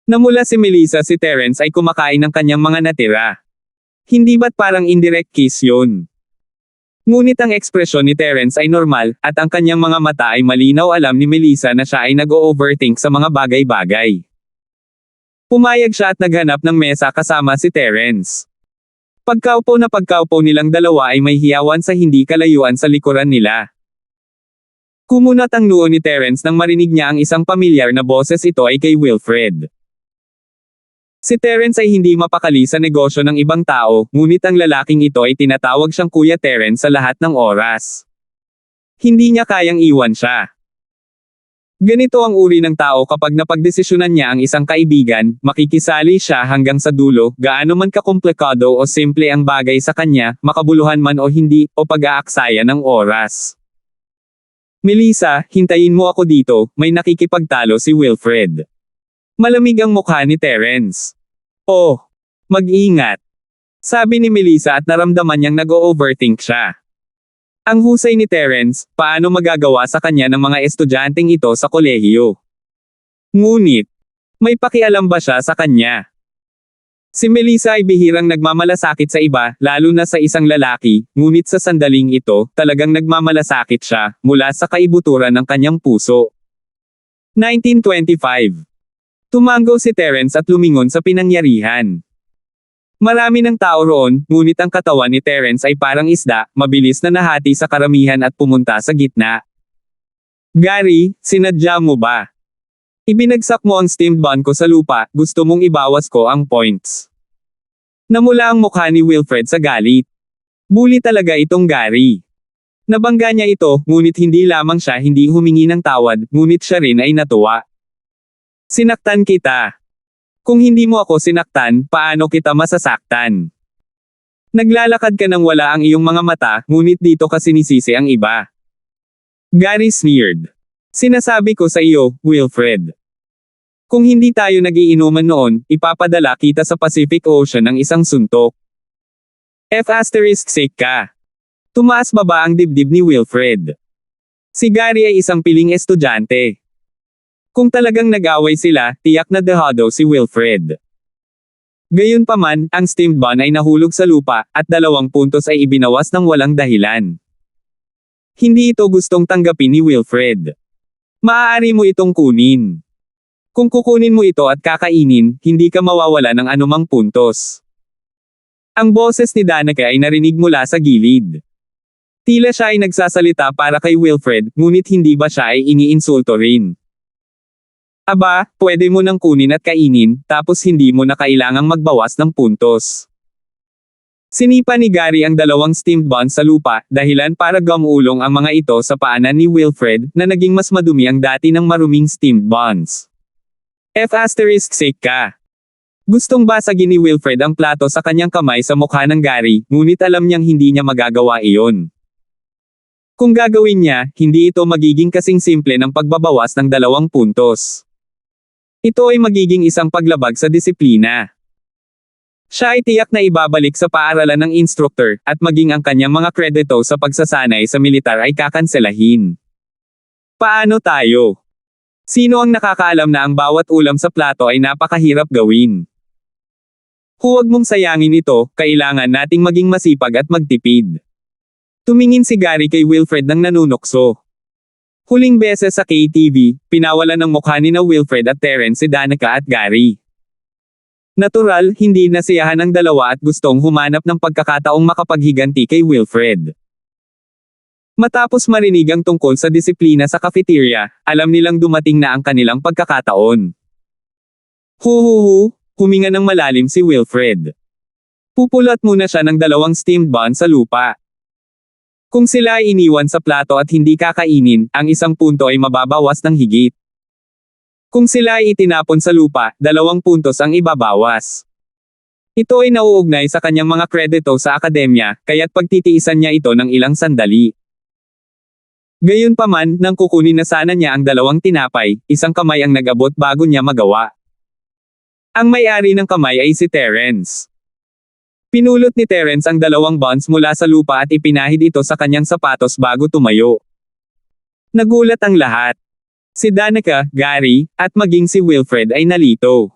Namula si Melissa si Terence ay kumakain ng kanyang mga natira. Hindi ba't parang indirect kiss yun? Ngunit ang ekspresyon ni Terence ay normal, at ang kanyang mga mata ay malinaw alam ni Melissa na siya ay nag-o-overthink sa mga bagay-bagay. Pumayag siya at naghanap ng mesa kasama si Terence. Pagkaupo nilang dalawa ay may hiyawan sa hindi kalayuan sa likuran nila. Kumunat ang noo ni Terence nang marinig niya ang isang pamilyar na boses, ito ay kay Wilfred. Si Terence ay hindi mapakali sa negosyo ng ibang tao, ngunit ang lalaking ito ay tinatawag siyang Kuya Terence sa lahat ng oras. Hindi niya kayang iwan siya. Ganito ang uri ng tao kapag napagdesisyonan niya ang isang kaibigan, makikisali siya hanggang sa dulo, gaano man kakomplikado o simple ang bagay sa kanya, makabuluhan man o hindi, o pag-aaksaya ng oras. Melissa, hintayin mo ako dito, may nakikipagtalo si Wilfred. Malamig ang mukha ni Terence. Oh, mag-ingat. Sabi ni Melissa at naramdaman niyang nag-o-overthink siya. Ang husay ni Terence, paano magagawa sa kanya ng mga estudyanteng ito sa kolehiyo? Ngunit, may pakialam ba siya sa kanya? Si Melissa ay bihirang nagmamalasakit sa iba, lalo na sa isang lalaki, ngunit sa sandaling ito, talagang nagmamalasakit siya, mula sa kaibuturan ng kanyang puso. 1925. Tumango si Terence at lumingon sa pinangyarihan. Marami ng tao roon, ngunit ang katawan ni Terence ay parang isda, mabilis na nahati sa karamihan at pumunta sa gitna. Gary, sinadya mo ba? Ibinagsak mo ang steamed bun ko sa lupa, gusto mong ibawas ko ang points. Namula ang mukha ni Wilfred sa galit. Bully talaga itong Gary. Nabangga niya ito, ngunit hindi lamang siya hindi humingi ng tawad, ngunit siya rin ay natuwa. Sinaktan kita. Kung hindi mo ako sinaktan, paano kita masasaktan? Naglalakad ka nang wala ang iyong mga mata, ngunit dito ka sinisisi ang iba. Gary sneered. Sinasabi ko sa iyo, Wilfred. Kung hindi tayo nagiinuman noon, ipapadala kita sa Pacific Ocean ng isang suntok. F*** ka. Tumaas baba ang dibdib ni Wilfred. Si Gary ay isang piling estudyante. Kung talagang nag-away sila, tiyak na dehado si Wilfred. Gayunpaman, ang steamed bun ay nahulog sa lupa, at 2 puntos ay ibinawas ng walang dahilan. Hindi ito gustong tanggapin ni Wilfred. Maaari mo itong kunin. Kung kukunin mo ito at kakainin, hindi ka mawawala ng anumang puntos. Ang boses ni Danica ay narinig mula sa gilid. Tila siya ay nagsasalita para kay Wilfred, ngunit hindi ba siya ay iniinsulto rin? Aba, pwede mo nang kunin at kainin, tapos hindi mo na kailangang magbawas ng puntos. Sinipa ni Gary ang 2 steamed buns sa lupa, dahilan para gamulong ang mga ito sa paanan ni Wilfred, na naging mas madumi ang dati ng maruming steamed buns. F*** ka. Gustong basagin ni Wilfred ang plato sa kanyang kamay sa mukha ng Gary, ngunit alam niyang hindi niya magagawa iyon. Kung gagawin niya, hindi ito magiging kasing simple ng pagbabawas ng 2 puntos. Ito ay magiging isang paglabag sa disiplina. Siya ay tiyak na ibabalik sa paaralan ng instructor, at maging ang kanyang mga kredito sa pagsasanay sa militar ay kakanselahin. Paano tayo? Sino ang nakakaalam na ang bawat ulam sa plato ay napakahirap gawin? Huwag mong sayangin ito, kailangan nating maging masipag at magtipid. Tumingin si Gary kay Wilfred nang nanunukso. Huling beses sa KTV, pinawalan ng mukha ni na Wilfred at Terence si Danica at Gary. Natural, hindi nasiyahan ang dalawa at gustong humanap ng pagkakataong makapaghiganti kay Wilfred. Matapos marinig ang tungkol sa disiplina sa cafeteria, alam nilang dumating na ang kanilang pagkakataon. Huminga ng malalim si Wilfred. Pupulot muna siya ng 2 steamed buns sa lupa. Kung sila ay iniwan sa plato at hindi kakainin, ang 1 punto ay mababawas ng higit. Kung sila ay itinapon sa lupa, 2 puntos ang ibabawas. Ito ay nauugnay sa kanyang mga kredito sa akademya, kaya't pagtitiisan niya ito ng ilang sandali. Gayunpaman, nang kukunin na sana niya ang 2 tinapay, 1 kamay ang nag-abot bago niya magawa. Ang may-ari ng kamay ay si Terence. Pinulot ni Terence ang 2 buns mula sa lupa at ipinahid ito sa kanyang sapatos bago tumayo. Nagulat ang lahat. Si Danica, Gary, at maging si Wilfred ay nalito.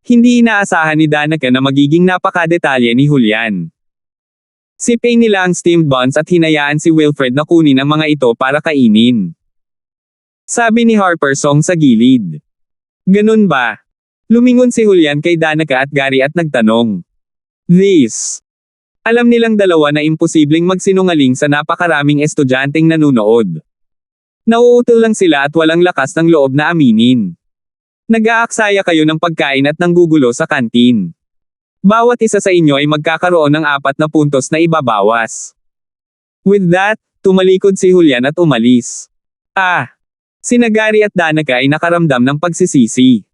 Hindi inaasahan ni Danica na magiging napakadetalye ni Julian. Sipay nila ang steamed buns at hinayaan si Wilfred na kunin ang mga ito para kainin. Sabi ni Harper Song sa gilid. Ganun ba? Lumingon si Julian kay Danica at Gary at nagtanong. This. Alam nilang dalawa na imposibleng magsinungaling sa napakaraming estudyanteng nanunood. Nauutal lang sila at walang lakas ng loob na aminin. Nag-aaksaya kayo ng pagkain at nanggugulo sa kantin. Bawat isa sa inyo ay magkakaroon ng 4 na puntos na ibabawas. With that, tumalikod si Julian at umalis. Sina Gary at Danica ay nakaramdam ng pagsisisi.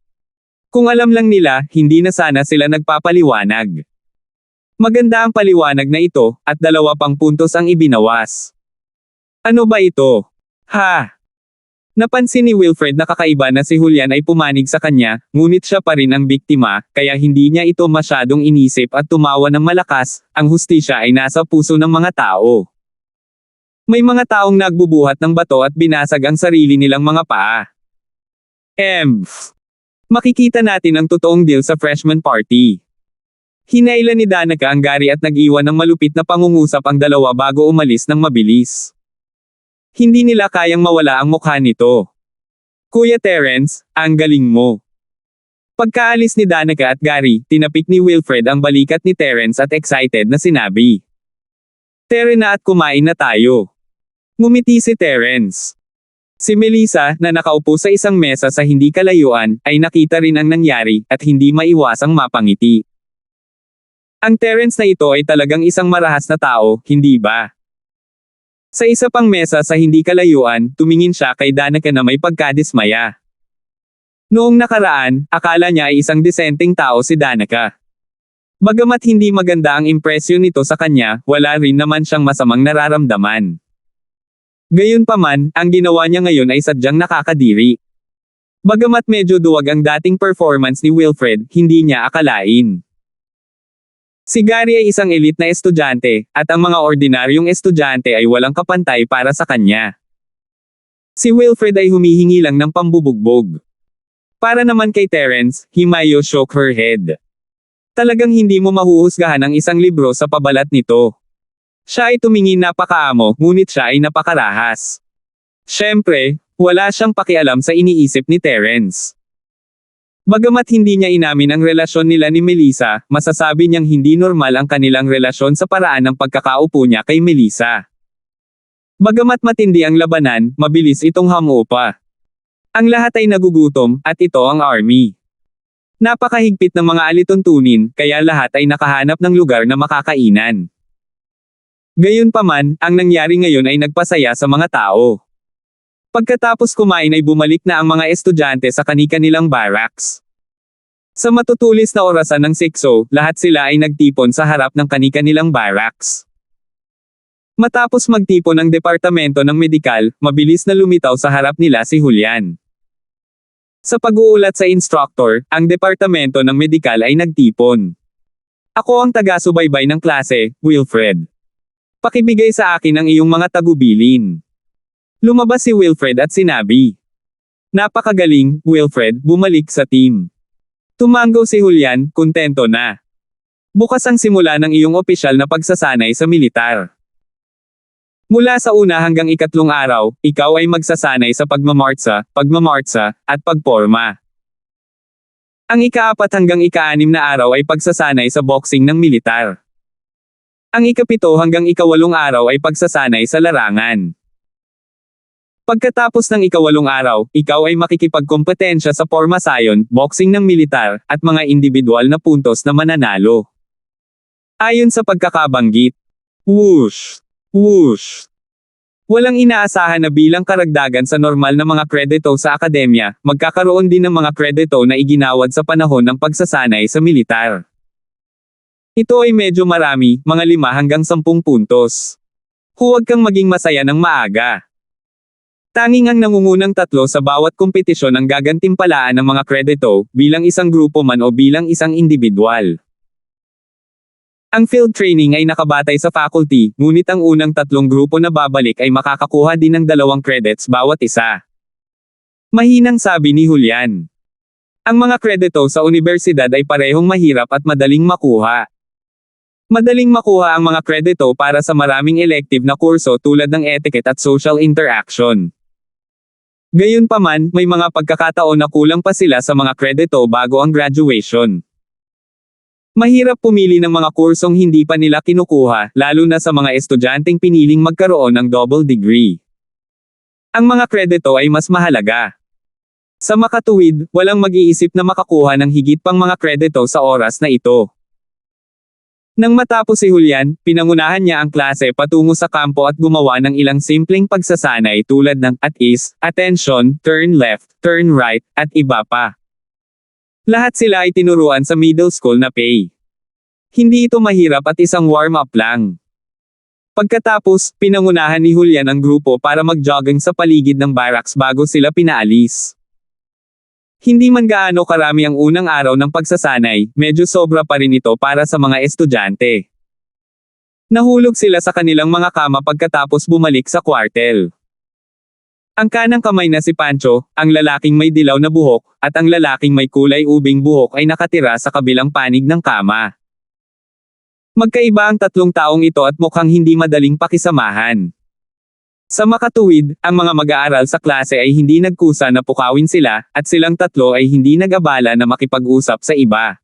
Kung alam lang nila, hindi na sana sila nagpapaliwanag. Maganda ang paliwanag na ito, at 2 pang puntos ang ibinawas. Ano ba ito? Napansin ni Wilfred na kakaiba na si Julian ay pumanig sa kanya, ngunit siya pa rin ang biktima, kaya hindi niya ito masyadong inisip at tumawa ng malakas, ang hustisya ay nasa puso ng mga tao. May mga taong nagbubuhat ng bato at binasag ang sarili nilang mga paa. Makikita natin ang totoong deal sa freshman party. Hinailan ni Danica ang Gary at nag-iwan ng malupit na pangungusap ang dalawa bago umalis ng mabilis. Hindi nila kayang mawala ang mukha nito. Kuya Terence, ang galing mo. Pagkaalis ni Danica at Gary, tinapik ni Wilfred ang balikat ni Terence at excited na sinabi. Tara na at kumain na tayo. Ngumiti si Terence. Si Melissa, na nakaupo sa isang mesa sa hindi kalayuan, ay nakita rin ang nangyari, at hindi maiwasang mapangiti. Ang Terence na ito ay talagang isang marahas na tao, hindi ba? Sa isa pang mesa sa hindi kalayuan, tumingin siya kay Danica na may pagkadismaya. Noong nakaraan, akala niya ay isang disenteng tao si Danica. Bagamat hindi maganda ang impresyon nito sa kanya, wala rin naman siyang masamang nararamdaman. Gayunpaman, ang ginawa niya ngayon ay sadyang nakakadiri. Bagamat medyo duwag ang dating performance ni Wilfred, hindi niya akalain. Si Gary ay isang elite na estudyante, at ang mga ordinaryong estudyante ay walang kapantay para sa kanya. Si Wilfred ay humihingi lang ng pambubugbog. Para naman kay Terence, Himayo shook her head. Talagang hindi mo mahuhusgahan ang isang libro sa pabalat nito. Siya ay tumingin napakaamo, ngunit siya ay napakarahas. Siyempre, wala siyang pakialam sa iniisip ni Terence. Bagamat hindi niya inamin ang relasyon nila ni Melissa, masasabi niyang hindi normal ang kanilang relasyon sa paraan ng pagkakaupo niya kay Melissa. Bagamat matindi ang labanan, mabilis itong hamupa. Ang lahat ay nagugutom, at ito ang army. Napakahigpit ng mga alituntunin, kaya lahat ay nakahanap ng lugar na makakainan. Gayunpaman, ang nangyari ngayon ay nagpasaya sa mga tao. Pagkatapos kumain ay bumalik na ang mga estudyante sa kani-kanilang barracks. Sa matutulis na orasan ng 6:00, lahat sila ay nagtipon sa harap ng kani-kanilang barracks. Matapos magtipon ang departamento ng medikal, mabilis na lumitaw sa harap nila si Julian. Sa pag-uulat sa instructor, ang departamento ng medikal ay nagtipon. Ako ang taga-subaybay ng klase, Wilfred. Pakibigay sa akin ang iyong mga tagubilin. Lumabas si Wilfred at sinabi. Napakagaling, Wilfred, bumalik sa team. Tumango si Julian, kontento na. Bukas ang simula ng iyong opisyal na pagsasanay sa militar. Mula sa una hanggang 3 araw, ikaw ay magsasanay sa pagmamartsa, at pagporma. Ang 4 hanggang 6 na araw ay pagsasanay sa boxing ng militar. Ang 7 hanggang 8 araw ay pagsasanay sa larangan. Pagkatapos ng 8 araw, ikaw ay makikipagkompetensya sa pormasayon, boxing ng militar, at mga individual na puntos na mananalo. Ayon sa pagkakabanggit. Whoosh! Whoosh! Walang inaasahan na bilang karagdagan sa normal na mga kredito sa akademya, magkakaroon din ng mga kredito na iginawad sa panahon ng pagsasanay sa militar. Ito ay medyo marami, mga 5 hanggang 10 puntos. Huwag kang maging masaya ng maaga. Tanging ang nangungunang 3 sa bawat kompetisyon ang gagantimpalaan ng mga kredito, bilang isang grupo man o bilang isang individual. Ang field training ay nakabatay sa faculty, ngunit ang unang 3 grupo na babalik ay makakakuha din ng 2 credits bawat isa. Mahinang sabi ni Julian. Ang mga kredito sa unibersidad ay parehong mahirap at madaling makuha. Madaling makuha ang mga kredito para sa maraming elective na kurso tulad ng etiquette at social interaction. Gayunpaman, may mga pagkakataon na kulang pa sila sa mga kredito bago ang graduation. Mahirap pumili ng mga kursong hindi pa nila kinukuha, lalo na sa mga estudyanteng piniling magkaroon ng double degree. Ang mga kredito ay mas mahalaga. Sa makatuwid, walang mag-iisip na makakuha ng higit pang mga kredito sa oras na ito. Nang matapos si Julian, pinangunahan niya ang klase patungo sa kampo at gumawa ng ilang simpleng pagsasanay tulad ng at is, attention, turn left, turn right, at iba pa. Lahat sila ay tinuruan sa middle school na PAY. Hindi ito mahirap at isang warm-up lang. Pagkatapos, pinangunahan ni Julian ang grupo para mag-jogging sa paligid ng barracks bago sila pinaalis. Hindi man gaano karami ang unang araw ng pagsasanay, medyo sobra pa rin ito para sa mga estudyante. Nahulog sila sa kanilang mga kama pagkatapos bumalik sa kwartel. Ang kanang kamay na si Pancho, ang lalaking may dilaw na buhok, at ang lalaking may kulay ubing buhok ay nakatira sa kabilang panig ng kama. Magkaiba ang tatlong taong ito at mukhang hindi madaling pakisamahan. Sa makatuwid, ang mga mag-aaral sa klase ay hindi nagkusa na pukawin sila, at silang tatlo ay hindi nag-abala na makipag-usap sa iba.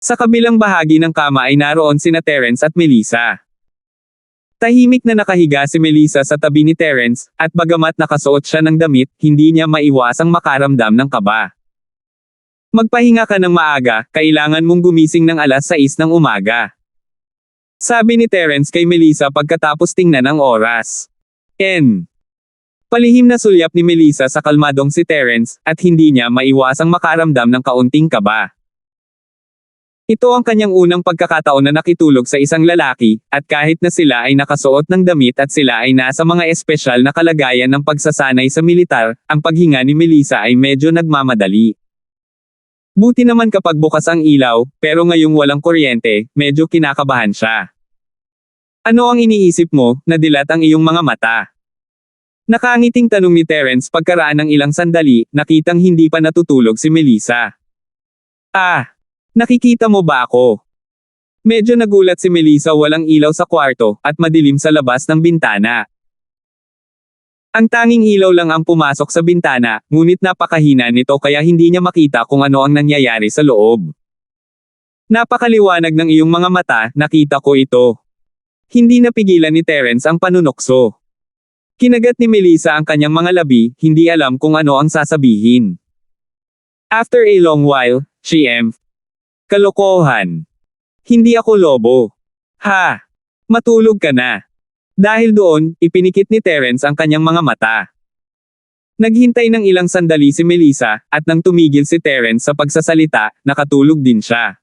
Sa kabilang bahagi ng kama ay naroon sina Terence at Melissa. Tahimik na nakahiga si Melissa sa tabi ni Terence, at bagamat nakasuot siya ng damit, hindi niya maiwasang makaramdam ng kaba. Magpahinga ka ng maaga, kailangan mong gumising ng alas 6 ng umaga. Sabi ni Terence kay Melissa pagkatapos tingnan ang oras. Palihim na sulyap ni Melissa sa kalmadong si Terence, at hindi niya maiwasang makaramdam ng kaunting kaba. Ito ang kanyang unang pagkakataon na nakitulog sa isang lalaki, at kahit na sila ay nakasuot ng damit at sila ay nasa mga espesyal na kalagayan ng pagsasanay sa militar, ang paghinga ni Melissa ay medyo nagmamadali. Buti naman kapag bukas ang ilaw, pero ngayong walang kuryente, medyo kinakabahan siya. Ano ang iniisip mo, nadilat ang iyong mga mata? Nakangiting tanong ni Terence pagkaraan ng ilang sandali, nakitang hindi pa natutulog si Melissa. Nakikita mo ba ako? Medyo nagulat si Melissa, walang ilaw sa kwarto, at madilim sa labas ng bintana. Ang tanging ilaw lang ang pumasok sa bintana, ngunit napakahina nito kaya hindi niya makita kung ano ang nangyayari sa loob. Napakaliwanag ng iyong mga mata, nakita ko ito. Hindi napigilan ni Terence ang panunokso. Kinagat ni Melissa ang kanyang mga labi, hindi alam kung ano ang sasabihin. After a long while, she kalokohan. Hindi ako lobo. Matulog ka na. Dahil doon, ipinikit ni Terence ang kanyang mga mata. Naghintay ng ilang sandali si Melissa, at nang tumigil si Terence sa pagsasalita, nakatulog din siya.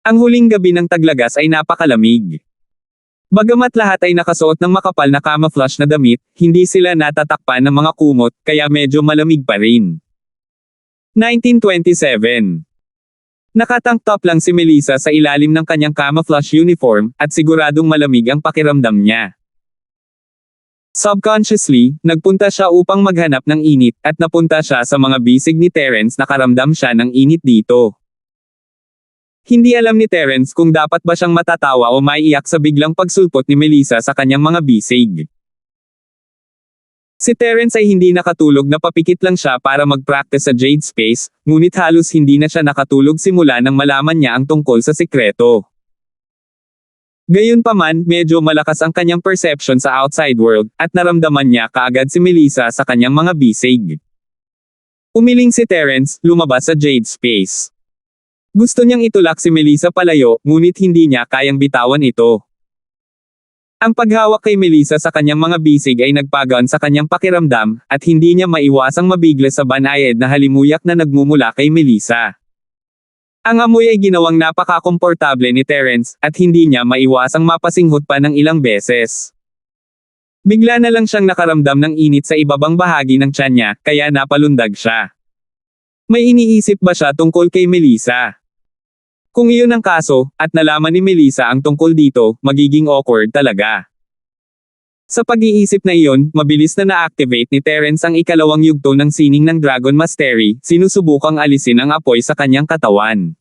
Ang huling gabi ng Taglagas ay napakalamig. Bagamat lahat ay nakasuot ng makapal na camouflage na damit, hindi sila natatakpan ng mga kumot, kaya medyo malamig pa rin. 1927. Nakatank top lang si Melissa sa ilalim ng kanyang camouflage uniform, at siguradong malamig ang pakiramdam niya. Subconsciously, nagpunta siya upang maghanap ng init, at napunta siya sa mga bisig ni Terence, nakaramdam siya ng init dito. Hindi alam ni Terence kung dapat ba siyang matatawa o maiiyak sa biglang pagsulpot ni Melissa sa kanyang mga bisig. Si Terence ay hindi nakatulog, na papikit lang siya para mag-practice sa Jade Space, ngunit halos hindi na siya nakatulog simula nang malaman niya ang tungkol sa sikreto. Gayunpaman, medyo malakas ang kanyang perception sa outside world, at naramdaman niya kaagad si Melissa sa kanyang mga bisig. Umiling si Terence, lumabas sa Jade Space. Gusto niyang itulak si Melissa palayo, ngunit hindi niya kayang bitawan ito. Ang paghawak kay Melissa sa kanyang mga bisig ay nagpagaan sa kanyang pakiramdam, at hindi niya maiwasang mabigla sa banayad na halimuyak na nagmumula kay Melissa. Ang amoy ay ginawang napaka-komportable ni Terence, at hindi niya maiwasang mapasinghot pa ng ilang beses. Bigla na lang siyang nakaramdam ng init sa ibabang bahagi ng tiyan niya, kaya napalundag siya. May iniisip ba siya tungkol kay Melissa? Kung iyon ang kaso, at nalaman ni Melissa ang tungkol dito, magiging awkward talaga. Sa pag-iisip na iyon, mabilis na na-activate ni Terence ang ikalawang yugto ng sining ng Dragon Mastery, sinusubukang alisin ang apoy sa kanyang katawan.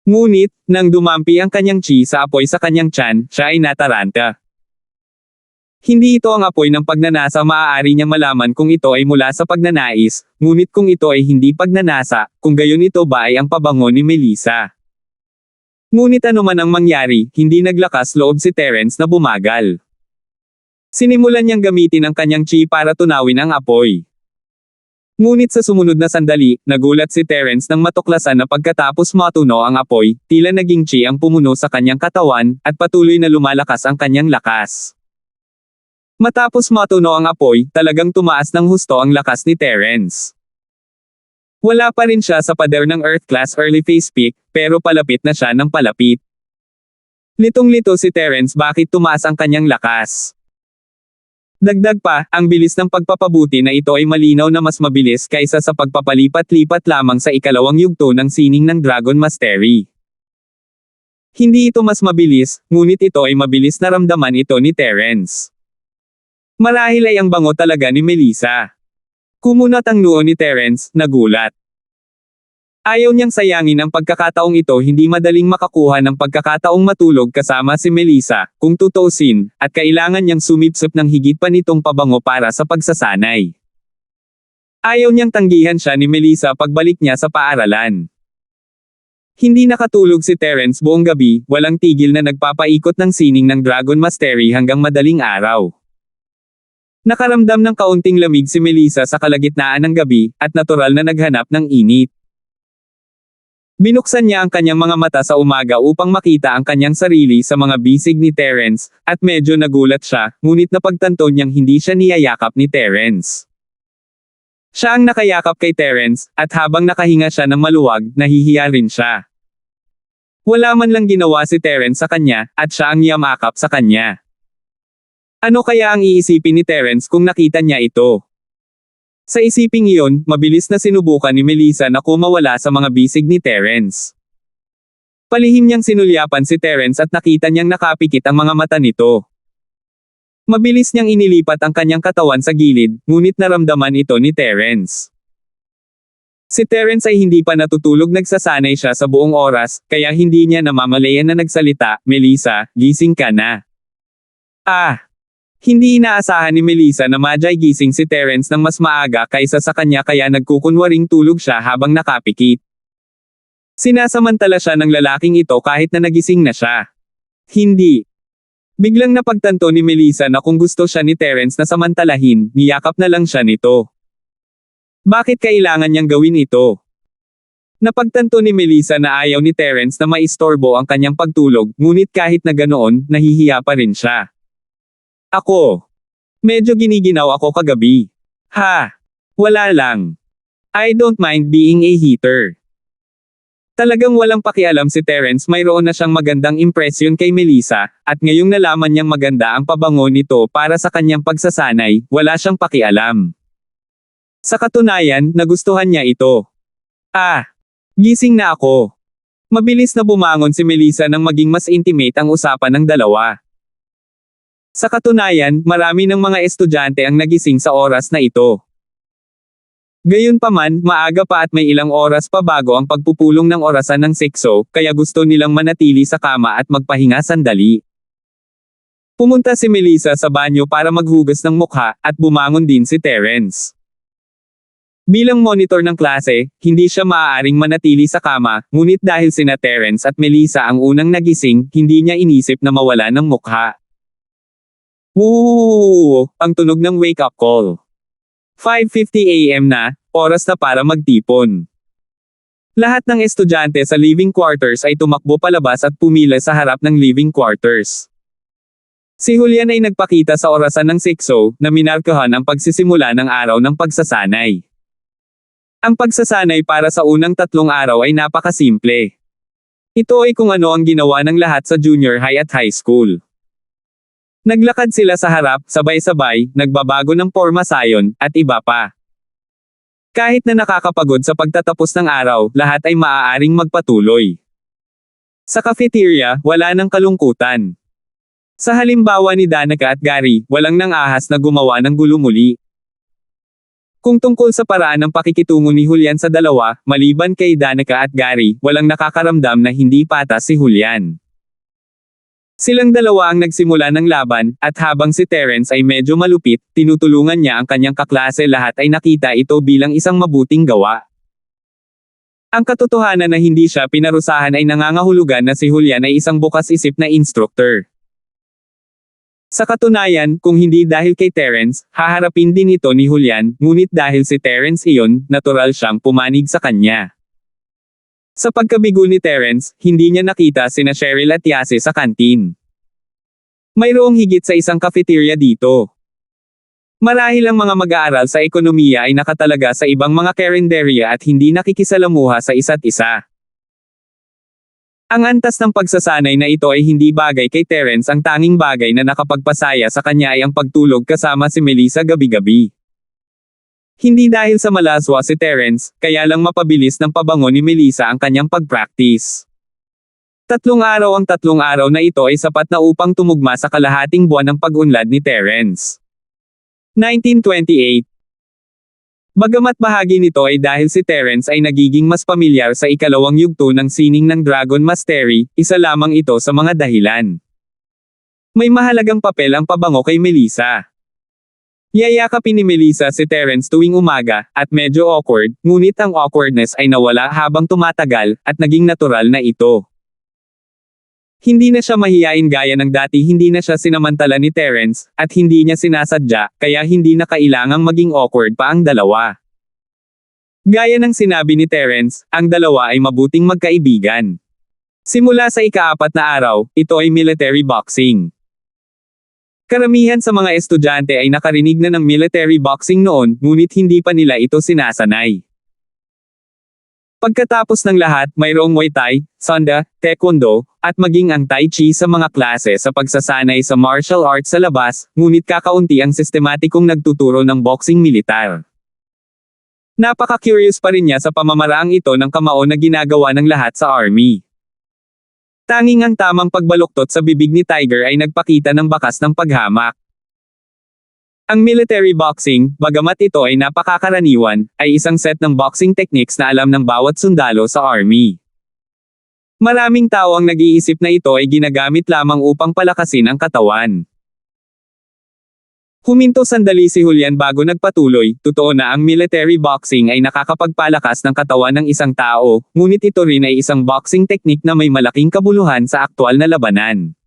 Ngunit, nang dumampi ang kanyang chi sa apoy sa kanyang tiyan, siya ay nataranta. Hindi ito ang apoy ng pagnanasa, maaari niyang malaman kung ito ay mula sa pagnanais, ngunit kung ito ay hindi pagnanasa, kung gayon ito ba ay ang pabango ni Melissa. Ngunit ano man ang mangyari, hindi naglakas loob si Terence na bumagal. Sinimulan niyang gamitin ang kanyang chi para tunawin ang apoy. Ngunit sa sumunod na sandali, nagulat si Terence nang matuklasan na pagkatapos matuno ang apoy, tila naging chi ang pumuno sa kanyang katawan, at patuloy na lumalakas ang kanyang lakas. Matapos matuno ang apoy, talagang tumaas ng husto ang lakas ni Terence. Wala pa rin siya sa pader ng Earth Class Early Phase Peak, pero palapit na siya ng palapit. Litong-lito si Terence bakit tumaas ang kanyang lakas. Dagdag pa, ang bilis ng pagpapabuti na ito ay malinaw na mas mabilis kaysa sa pagpapalipat-lipat lamang sa ikalawang yugto ng sining ng Dragon Mastery. Hindi ito mas mabilis, ngunit ito ay mabilis na ramdaman ito ni Terence. Marahil ay ang bango talaga ni Melissa. Kumunat ang noo ni Terence, nagulat. Ayaw niyang sayangin ang pagkakataong ito, hindi madaling makakuha ng pagkakataong matulog kasama si Melissa, kung tutuusin, at kailangan niyang sumipsip ng higit pa nitong pabango para sa pagsasanay. Ayaw niyang tanggihan siya ni Melissa pagbalik niya sa paaralan. Hindi nakatulog si Terence buong gabi, walang tigil na nagpapaikot ng sining ng Dragon Mastery hanggang madaling araw. Nakaramdam ng kaunting lamig si Melissa sa kalagitnaan ng gabi, at natural na naghanap ng init. Binuksan niya ang kanyang mga mata sa umaga upang makita ang kanyang sarili sa mga bisig ni Terence, at medyo nagulat siya, ngunit napagtanto niyang hindi siya niyayakap ni Terence. Siya ang nakayakap kay Terence, at habang nakahinga siya ng maluwag, nahihiya rin siya. Wala man lang ginawa si Terence sa kanya, at siya ang yamakap sa kanya. Ano kaya ang iisipin ni Terence kung nakita niya ito? Sa isiping iyon, mabilis na sinubukan ni Melissa na kumawala sa mga bisig ni Terence. Palihim niyang sinulyapan si Terence at nakita niyang nakapikit ang mga mata nito. Mabilis niyang inilipat ang kanyang katawan sa gilid, ngunit naramdaman ito ni Terence. Si Terence ay hindi pa natutulog, nagsasanay siya sa buong oras, kaya hindi niya namamalayan na nagsalita, "Melissa, gising ka na." Hindi inaasahan ni Melissa na madyay gising si Terence ng mas maaga kaysa sa kanya, kaya nagkukunwaring tulog siya habang nakapikit. Sinasamantala siya ng lalaking ito kahit na nagising na siya. Hindi. Biglang napagtanto ni Melissa na kung gusto siya ni Terence na samantalahin, niyakap na lang siya nito. Bakit kailangan niyang gawin ito? Napagtanto ni Melissa na ayaw ni Terence na maistorbo ang kanyang pagtulog, ngunit kahit na ganoon, nahihiya pa rin siya. Medyo giniginaw ako kagabi. Wala lang. I don't mind being a heater. Talagang walang pakialam si Terence, mayroon na siyang magandang impresyon kay Melissa, at ngayong nalaman niyang maganda ang pabango nito para sa kanyang pagsasanay, wala siyang pakialam. Sa katunayan, nagustuhan niya ito. Gising na ako. Mabilis na bumangon si Melissa nang maging mas intimate ang usapan ng dalawa. Sa katunayan, marami ng mga estudyante ang nagising sa oras na ito. Gayunpaman, maaga pa at may ilang oras pa bago ang pagpupulong ng orasan ng sekso, kaya gusto nilang manatili sa kama at magpahinga sandali. Pumunta si Melissa sa banyo para maghugas ng mukha, at bumangon din si Terence. Bilang monitor ng klase, hindi siya maaaring manatili sa kama, ngunit dahil sina Terence at Melissa ang unang nagising, hindi niya inisip na mawala ng mukha. Ang tunog ng wake-up call. 5:50 AM na, oras na para magtipon. Lahat ng estudyante sa living quarters ay tumakbo palabas at pumila sa harap ng living quarters. Si Julian ay nagpakita sa orasan ng sekso, na minarkahan ang pagsisimula ng araw ng pagsasanay. Ang pagsasanay para sa unang 3 araw ay napakasimple. Ito ay kung ano ang ginawa ng lahat sa junior high at high school. Naglakad sila sa harap, sabay-sabay, nagbabago ng porma sayon, at iba pa. Kahit na nakakapagod sa pagtatapos ng araw, lahat ay maaaring magpatuloy. Sa cafeteria, wala nang kalungkutan. Sa halimbawa ni Danica at Gary, walang nang-ahas na gumawa ng gulo muli. Kung tungkol sa paraan ng pakikitungo ni Julian sa dalawa, maliban kay Danica at Gary, walang nakakaramdam na hindi patas si Julian. Silang dalawa ang nagsimula ng laban, at habang si Terence ay medyo malupit, tinutulungan niya ang kanyang kaklase, lahat ay nakita ito bilang isang mabuting gawa. Ang katotohanan na hindi siya pinarusahan ay nangangahulugan na si Julian ay isang bukas-isip na instructor. Sa katunayan, kung hindi dahil kay Terence, haharapin din ito ni Julian, ngunit dahil si Terence iyon, natural siyang pumanig sa kanya. Sa pagkabigo ni Terence, hindi niya nakita sina Cheryl at Yase sa kantin. Mayroong higit sa isang cafeteria dito. Marahil ang mga mag-aaral sa ekonomiya ay nakatalaga sa ibang mga karinderya at hindi nakikisalamuha sa isa't isa. Ang antas ng pagsasanay na ito ay hindi bagay kay Terence, ang tanging bagay na nakapagpasaya sa kanya ay ang pagtulog kasama si Melissa gabi-gabi. Hindi dahil sa malaswa si Terence, kaya lang mapabilis ng pabango ni Melissa ang kanyang pag-practice. 3 araw, ang 3 araw na ito ay sapat na upang tumugma sa kalahating buwan ng pag-unlad ni Terence. 1928. Bagamat bahagi nito ay dahil si Terence ay nagiging mas pamilyar sa ikalawang yugto ng sining ng Dragon Mastery, isa lamang ito sa mga dahilan. May mahalagang papel ang pabango kay Melissa. Yayakapin ni Melissa si Terence tuwing umaga, at medyo awkward, ngunit ang awkwardness ay nawala habang tumatagal, at naging natural na ito. Hindi na siya mahiyain gaya ng dati, hindi na siya sinamantala ni Terence, at hindi niya sinasadya, kaya hindi na kailangang maging awkward pa ang dalawa. Gaya ng sinabi ni Terence, ang dalawa ay mabuting magkaibigan. Simula sa ika-4 na araw, ito ay military boxing. Karamihan sa mga estudyante ay nakarinig na ng military boxing noon, ngunit hindi pa nila ito sinasanay. Pagkatapos ng lahat, mayroong Muay Thai, Sanda, Taekwondo, at maging ang Tai Chi sa mga klase sa pagsasanay sa martial arts sa labas, ngunit kakaunti ang sistematikong nagtuturo ng boxing militar. Napaka-curious pa rin niya sa pamamaraang ito ng kamao na ginagawa ng lahat sa army. Tanging ang tamang pagbaluktot sa bibig ni Tiger ay nagpakita ng bakas ng paghamak. Ang military boxing, bagamat ito ay napakakaraniwan, ay isang set ng boxing techniques na alam ng bawat sundalo sa army. Maraming tao ang nag-iisip na ito ay ginagamit lamang upang palakasin ang katawan. Huminto sandali si Julian bago nagpatuloy, totoo na ang military boxing ay nakakapagpalakas ng katawan ng isang tao, ngunit ito rin ay isang boxing technique na may malaking kabuluhan sa aktwal na labanan.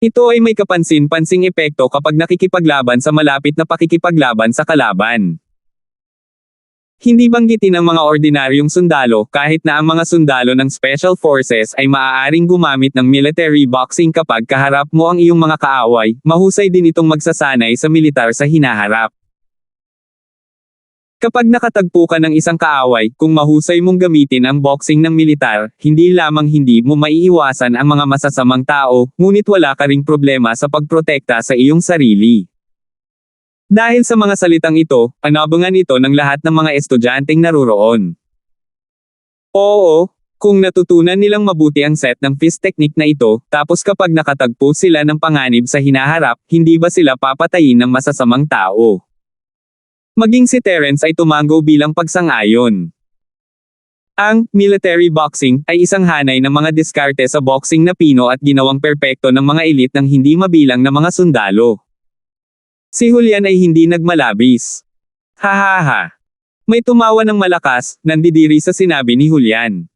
Ito ay may kapansin-pansing epekto kapag nakikipaglaban sa malapit na pakikipaglaban sa kalaban. Hindi banggitin ang mga ordinaryong sundalo, kahit na ang mga sundalo ng Special Forces ay maaaring gumamit ng military boxing kapag kaharap mo ang iyong mga kaaway, mahusay din itong magsasanay sa militar sa hinaharap. Kapag nakatagpo ka ng isang kaaway, kung mahusay mong gamitin ang boxing ng militar, hindi lamang hindi mo maiiwasan ang mga masasamang tao, ngunit wala ka ring problema sa pagprotekta sa iyong sarili. Dahil sa mga salitang ito, anabangan ito ng lahat ng mga estudyanteng naruroon. Oo, kung natutunan nilang mabuti ang set ng fist technique na ito, tapos kapag nakatagpo sila ng panganib sa hinaharap, hindi ba sila papatayin ng masasamang tao? Maging si Terence ay tumango bilang pagsang-ayon. Ang military boxing ay isang hanay ng mga diskarte sa boxing na pino at ginawang perpekto ng mga elite ng hindi mabilang na mga sundalo. Si Julian ay hindi nagmalabis. Hahaha. May tumawa ng malakas, nandidiri sa sinabi ni Julian.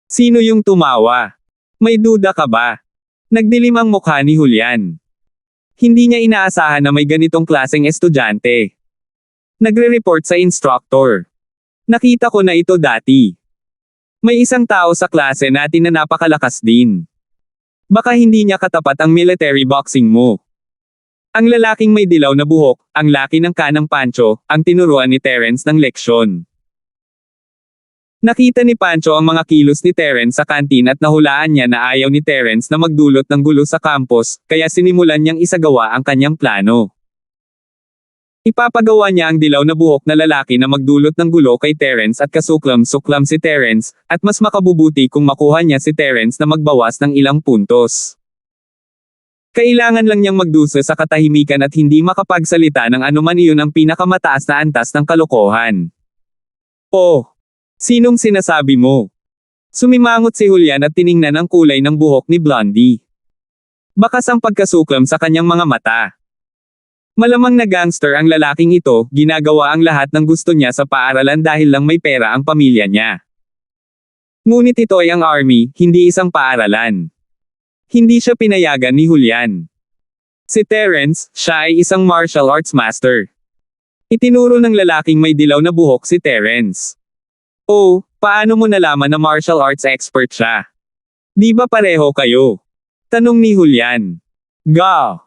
Sino yung tumawa? May duda ka ba? Nagdilim ang mukha ni Julian. Hindi niya inaasahan na may ganitong klaseng estudyante. Nagre-report sa instructor. Nakita ko na ito dati. May isang tao sa klase natin na napakalakas din. Baka hindi niya katapat ang military boxing mo. Ang lalaking may dilaw na buhok, ang laki ng kanang Pancho, ang tinuruan ni Terence ng leksyon. Nakita ni Pancho ang mga kilos ni Terence sa kantin at nahulaan niya na ayaw ni Terence na magdulot ng gulo sa campus, kaya sinimulan niyang isagawa ang kanyang plano. Ipapagawa niya ang dilaw na buhok na lalaki na magdulot ng gulo kay Terence at kasuklam-suklam si Terence, at mas makabubuti kung makuha niya si Terence na magbawas ng ilang puntos. Kailangan lang niyang magdusa sa katahimikan at hindi makapagsalita ng anuman, iyon ang pinakamataas na antas ng kalokohan. Oh! Sinong sinasabi mo? Sumimangot si Julian at tiningnan ang kulay ng buhok ni Blondie. Bakas ang pagkasuklam sa kanyang mga mata. Malamang na gangster ang lalaking ito, ginagawa ang lahat ng gusto niya sa paaralan dahil lang may pera ang pamilya niya. Ngunit ito ay ang army, hindi isang paaralan. Hindi siya pinayagan ni Julian. Si Terence, siya ay isang martial arts master. Itinuro ng lalaking may dilaw na buhok si Terence. Oh, paano mo nalaman na martial arts expert siya? Di ba pareho kayo? Tanong ni Julian. Ga!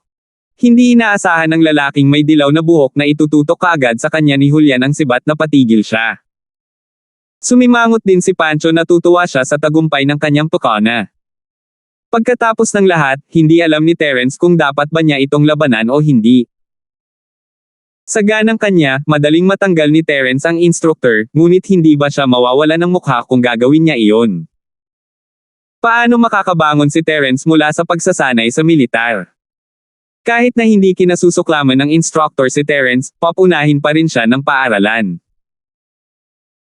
Hindi inaasahan ng lalaking may dilaw na buhok na itututok kaagad sa kanya ni Julian ang sibat na patigil siya. Sumimangot din si Pancho, natutuwa siya sa tagumpay ng kanyang pukana. Pagkatapos ng lahat, hindi alam ni Terence kung dapat ba niya itong labanan o hindi. Sa ganang kanya, madaling matanggal ni Terence ang instructor, ngunit hindi ba siya mawawala ng mukha kung gagawin niya iyon? Paano makakabangon si Terence mula sa pagsasanay sa militar? Kahit na hindi kinasusuklaman ng instructor si Terence, papunahin pa rin siya ng paaralan.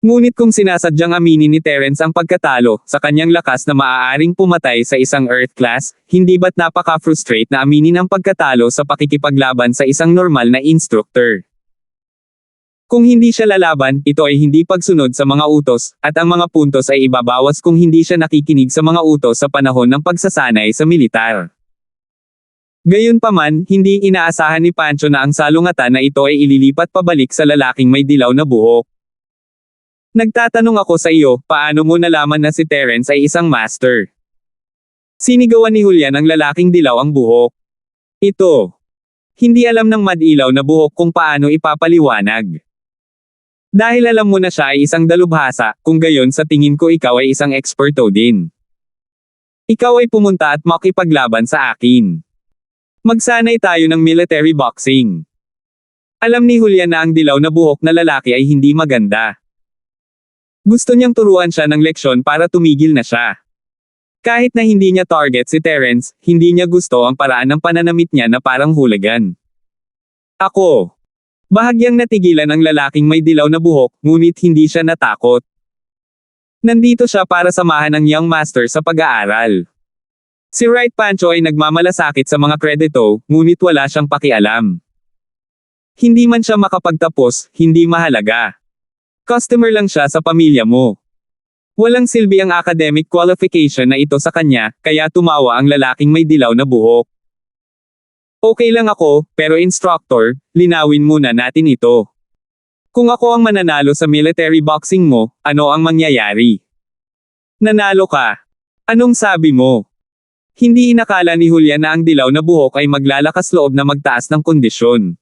Ngunit kung sinasadyang aminin ni Terence ang pagkatalo, sa kanyang lakas na maaaring pumatay sa isang Earth class, hindi ba't napaka-frustrate na aminin ang pagkatalo sa pakikipaglaban sa isang normal na instructor? Kung hindi siya lalaban, ito ay hindi pagsunod sa mga utos, at ang mga puntos ay ibabawas kung hindi siya nakikinig sa mga utos sa panahon ng pagsasanay sa militar. Gayunpaman, hindi inaasahan ni Pancho na ang salungatan na ito ay ililipat pabalik sa lalaking may dilaw na buhok. Nagtatanong ako sa iyo, paano mo nalaman na si Terence ay isang master? Sinigawan ni Julian ang lalaking dilaw ang buhok. Ito. Hindi alam ng madilaw na buhok kung paano ipapaliwanag. Dahil alam mo na siya ay isang dalubhasa, kung gayon sa tingin ko ikaw ay isang eksperto din. Ikaw ay pumunta at makipaglaban sa akin. Magsanay tayo ng military boxing. Alam ni Julian na ang dilaw na buhok na lalaki ay hindi maganda. Gusto niyang turuan siya ng leksyon para tumigil na siya. Kahit na hindi niya target si Terence, hindi niya gusto ang paraan ng pananamit niya na parang hooligan. Ako. Bahagyang natigilan ang lalaking may dilaw na buhok, ngunit hindi siya natakot. Nandito siya para samahan ang young master sa pag-aaral. Si Right Pancho ay nagmamalasakit sa mga kredito, ngunit wala siyang pakialam. Hindi man siya makapagtapos, hindi mahalaga. Customer lang siya sa pamilya mo. Walang silbi ang academic qualification na ito sa kanya, kaya tumawa ang lalaking may dilaw na buhok. Okay lang ako, pero instructor, linawin muna natin ito. Kung ako ang mananalo sa military boxing mo, ano ang mangyayari? Nanalo ka. Anong sabi mo? Hindi inakala ni Julian na ang dilaw na buhok ay maglalakas loob na magtaas ng kondisyon.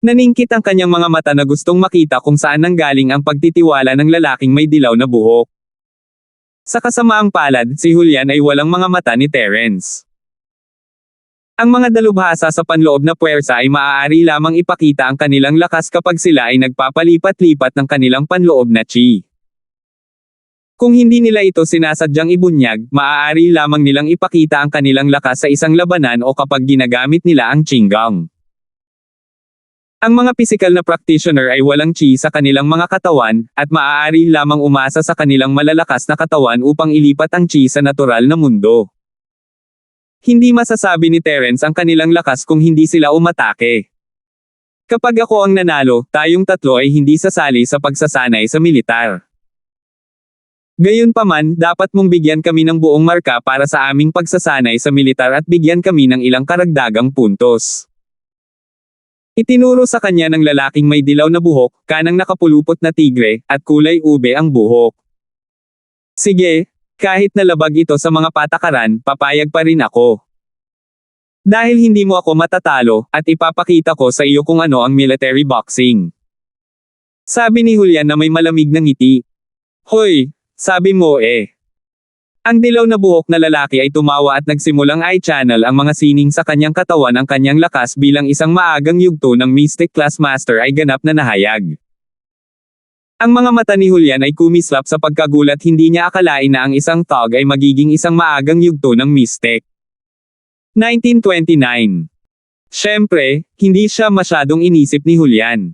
Naningkit ang kanyang mga mata na gustong makita kung saan nanggaling ang pagtitiwala ng lalaking may dilaw na buhok. Sa kasamaang palad, si Julian ay walang mga mata ni Terence. Ang mga dalubhasa sa panloob na puwersa ay maaari lamang ipakita ang kanilang lakas kapag sila ay nagpapalipat-lipat ng kanilang panloob na chi. Kung hindi nila ito sinasadyang ibunyag, maaari lamang nilang ipakita ang kanilang lakas sa isang labanan o kapag ginagamit nila ang qigong. Ang mga pisikal na practitioner ay walang chi sa kanilang mga katawan, at maaari lamang umasa sa kanilang malalakas na katawan upang ilipat ang chi sa natural na mundo. Hindi masasabi ni Terence ang kanilang lakas kung hindi sila umatake. Kapag ako ang nanalo, tayong tatlo ay hindi sasali sa pagsasanay sa militar. Gayunpaman, dapat mong bigyan kami ng buong marka para sa aming pagsasanay sa militar at bigyan kami ng ilang karagdagang puntos. Itinuro sa kanya ng lalaking may dilaw na buhok, kanang nakapulupot na tigre, at kulay ube ang buhok. Sige, kahit nalabag ito sa mga patakaran, papayag pa rin ako. Dahil hindi mo ako matatalo, at ipapakita ko sa iyo kung ano ang military boxing. Sabi ni Julian na may malamig na ngiti. Hoy, sabi mo eh. Ang dilaw na buhok na lalaki ay tumawa at nagsimulang i-channel ang mga sining sa kanyang katawan. Ang kanyang lakas bilang isang maagang yugto ng Mystic Class Master ay ganap na nahayag. Ang mga mata ni Julian ay kumislap sa pagkagulat, hindi niya akalain na ang isang thug ay magiging isang maagang yugto ng Mystic. 1929. Siyempre, hindi siya masyadong inisip ni Julian.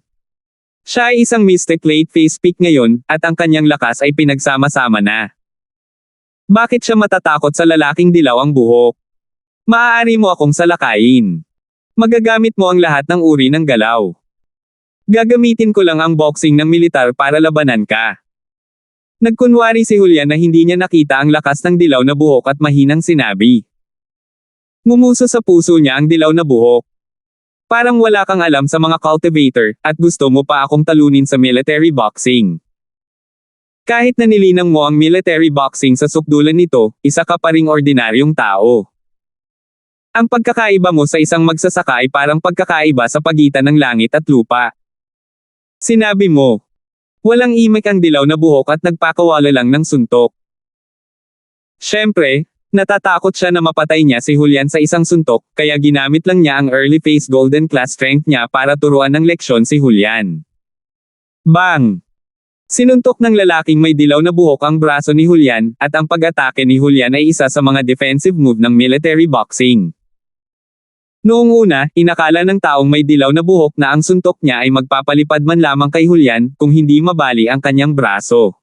Siya ay isang mystic late phase peak ngayon, at ang kanyang lakas ay pinagsama-sama na. Bakit siya matatakot sa lalaking dilaw ang buhok? Maaari mo akong salakayin. Magagamit mo ang lahat ng uri ng galaw. Gagamitin ko lang ang boxing ng militar para labanan ka. Nagkunwari si Julian na hindi niya nakita ang lakas ng dilaw na buhok at mahinang sinabi. Ngumuso sa puso niya ang dilaw na buhok. Parang wala kang alam sa mga cultivator, at gusto mo pa akong talunin sa military boxing. Kahit na nilinang mo ang military boxing sa sukdulan nito, isa ka pa ring ordinaryong tao. Ang pagkakaiba mo sa isang magsasaka ay parang pagkakaiba sa pagitan ng langit at lupa. Sinabi mo, walang imik ang dilaw na buhok at nagpakawala lang ng suntok. Siyempre, natatakot siya na mapatay niya si Julian sa isang suntok, kaya ginamit lang niya ang early phase golden class strength niya para turuan ng leksyon si Julian. Bang! Sinuntok ng lalaking may dilaw na buhok ang braso ni Julian, at ang pag-atake ni Julian ay isa sa mga defensive move ng military boxing. Noong una, inakala ng taong may dilaw na buhok na ang suntok niya ay magpapalipad man lamang kay Julian, kung hindi mabali ang kanyang braso.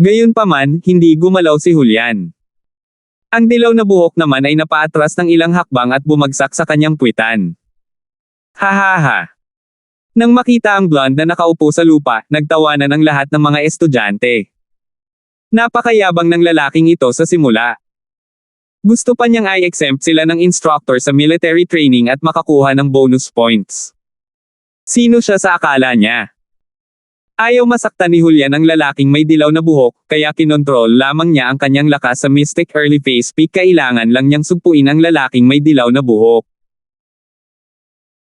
Gayunpaman, hindi gumalaw si Julian. Ang dilaw na buhok naman ay napaatras ng ilang hakbang at bumagsak sa kanyang puwitan. Hahaha. Nang makita ang blonde na nakaupo sa lupa, nagtawanan ang lahat ng mga estudyante. Napakayabang ng lalaking ito sa simula. Gusto pa niyang i-exempt sila ng instructor sa military training at makakuha ng bonus points. Sino siya sa akala niya? Ayaw masaktan ni Julian ang lalaking may dilaw na buhok, kaya kinontrol lamang niya ang kanyang lakas sa mystic early phase peak. Kailangan lang niyang sugpuin ang lalaking may dilaw na buhok.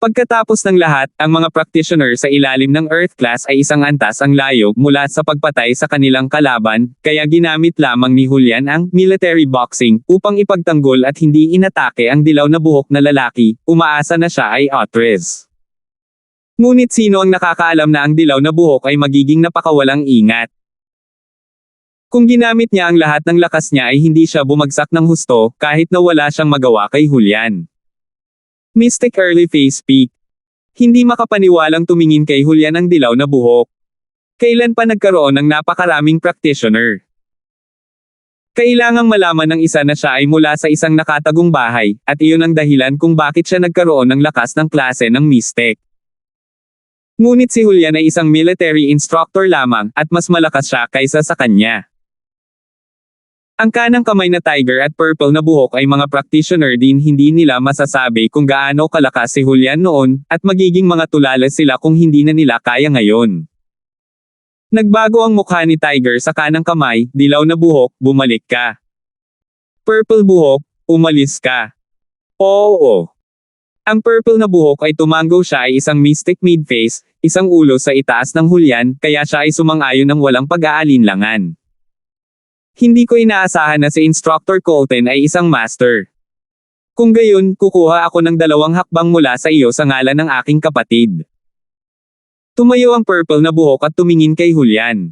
Pagkatapos ng lahat, ang mga practitioner sa ilalim ng Earth class ay isang antas ang layo mula sa pagpatay sa kanilang kalaban, kaya ginamit lamang ni Julian ang military boxing upang ipagtanggol at hindi inatake ang dilaw na buhok na lalaki. Umaasa na siya ay Otres. Ngunit sino ang nakakaalam na ang dilaw na buhok ay magiging napakawalang ingat? Kung ginamit niya ang lahat ng lakas niya ay hindi siya bumagsak ng husto, kahit na wala siyang magawa kay Julian. Mystic early phase peak. Hindi makapaniwalang tumingin kay Julian ang dilaw na buhok. Kailan pa nagkaroon ng napakaraming practitioner? Kailangang malaman ng isa na siya ay mula sa isang nakatagong bahay, at iyon ang dahilan kung bakit siya nagkaroon ng lakas ng klase ng mystic. Ngunit si Julian ay isang military instructor lamang, at mas malakas siya kaysa sa kanya. Ang kanang kamay na tiger at purple na buhok ay mga practitioner din, hindi nila masasabi kung gaano kalakas si Julian noon, at magiging mga tulala sila kung hindi na nila kaya ngayon. Nagbago ang mukha ni Tiger sa kanang kamay, dilaw na buhok, bumalik ka. Purple buhok, umalis ka. Oo. Ang purple na buhok ay tumanggo, siya ay isang mystic mid-face, isang ulo sa itaas ng Julian, kaya siya ay sumang-ayon ng walang pag-aalinlangan. Hindi ko inaasahan na si Instructor Colton ay isang master. Kung gayon, kukuha ako ng 2 hakbang mula sa iyo sa ngalan ng aking kapatid. Tumayo ang purple na buhok at tumingin kay Julian.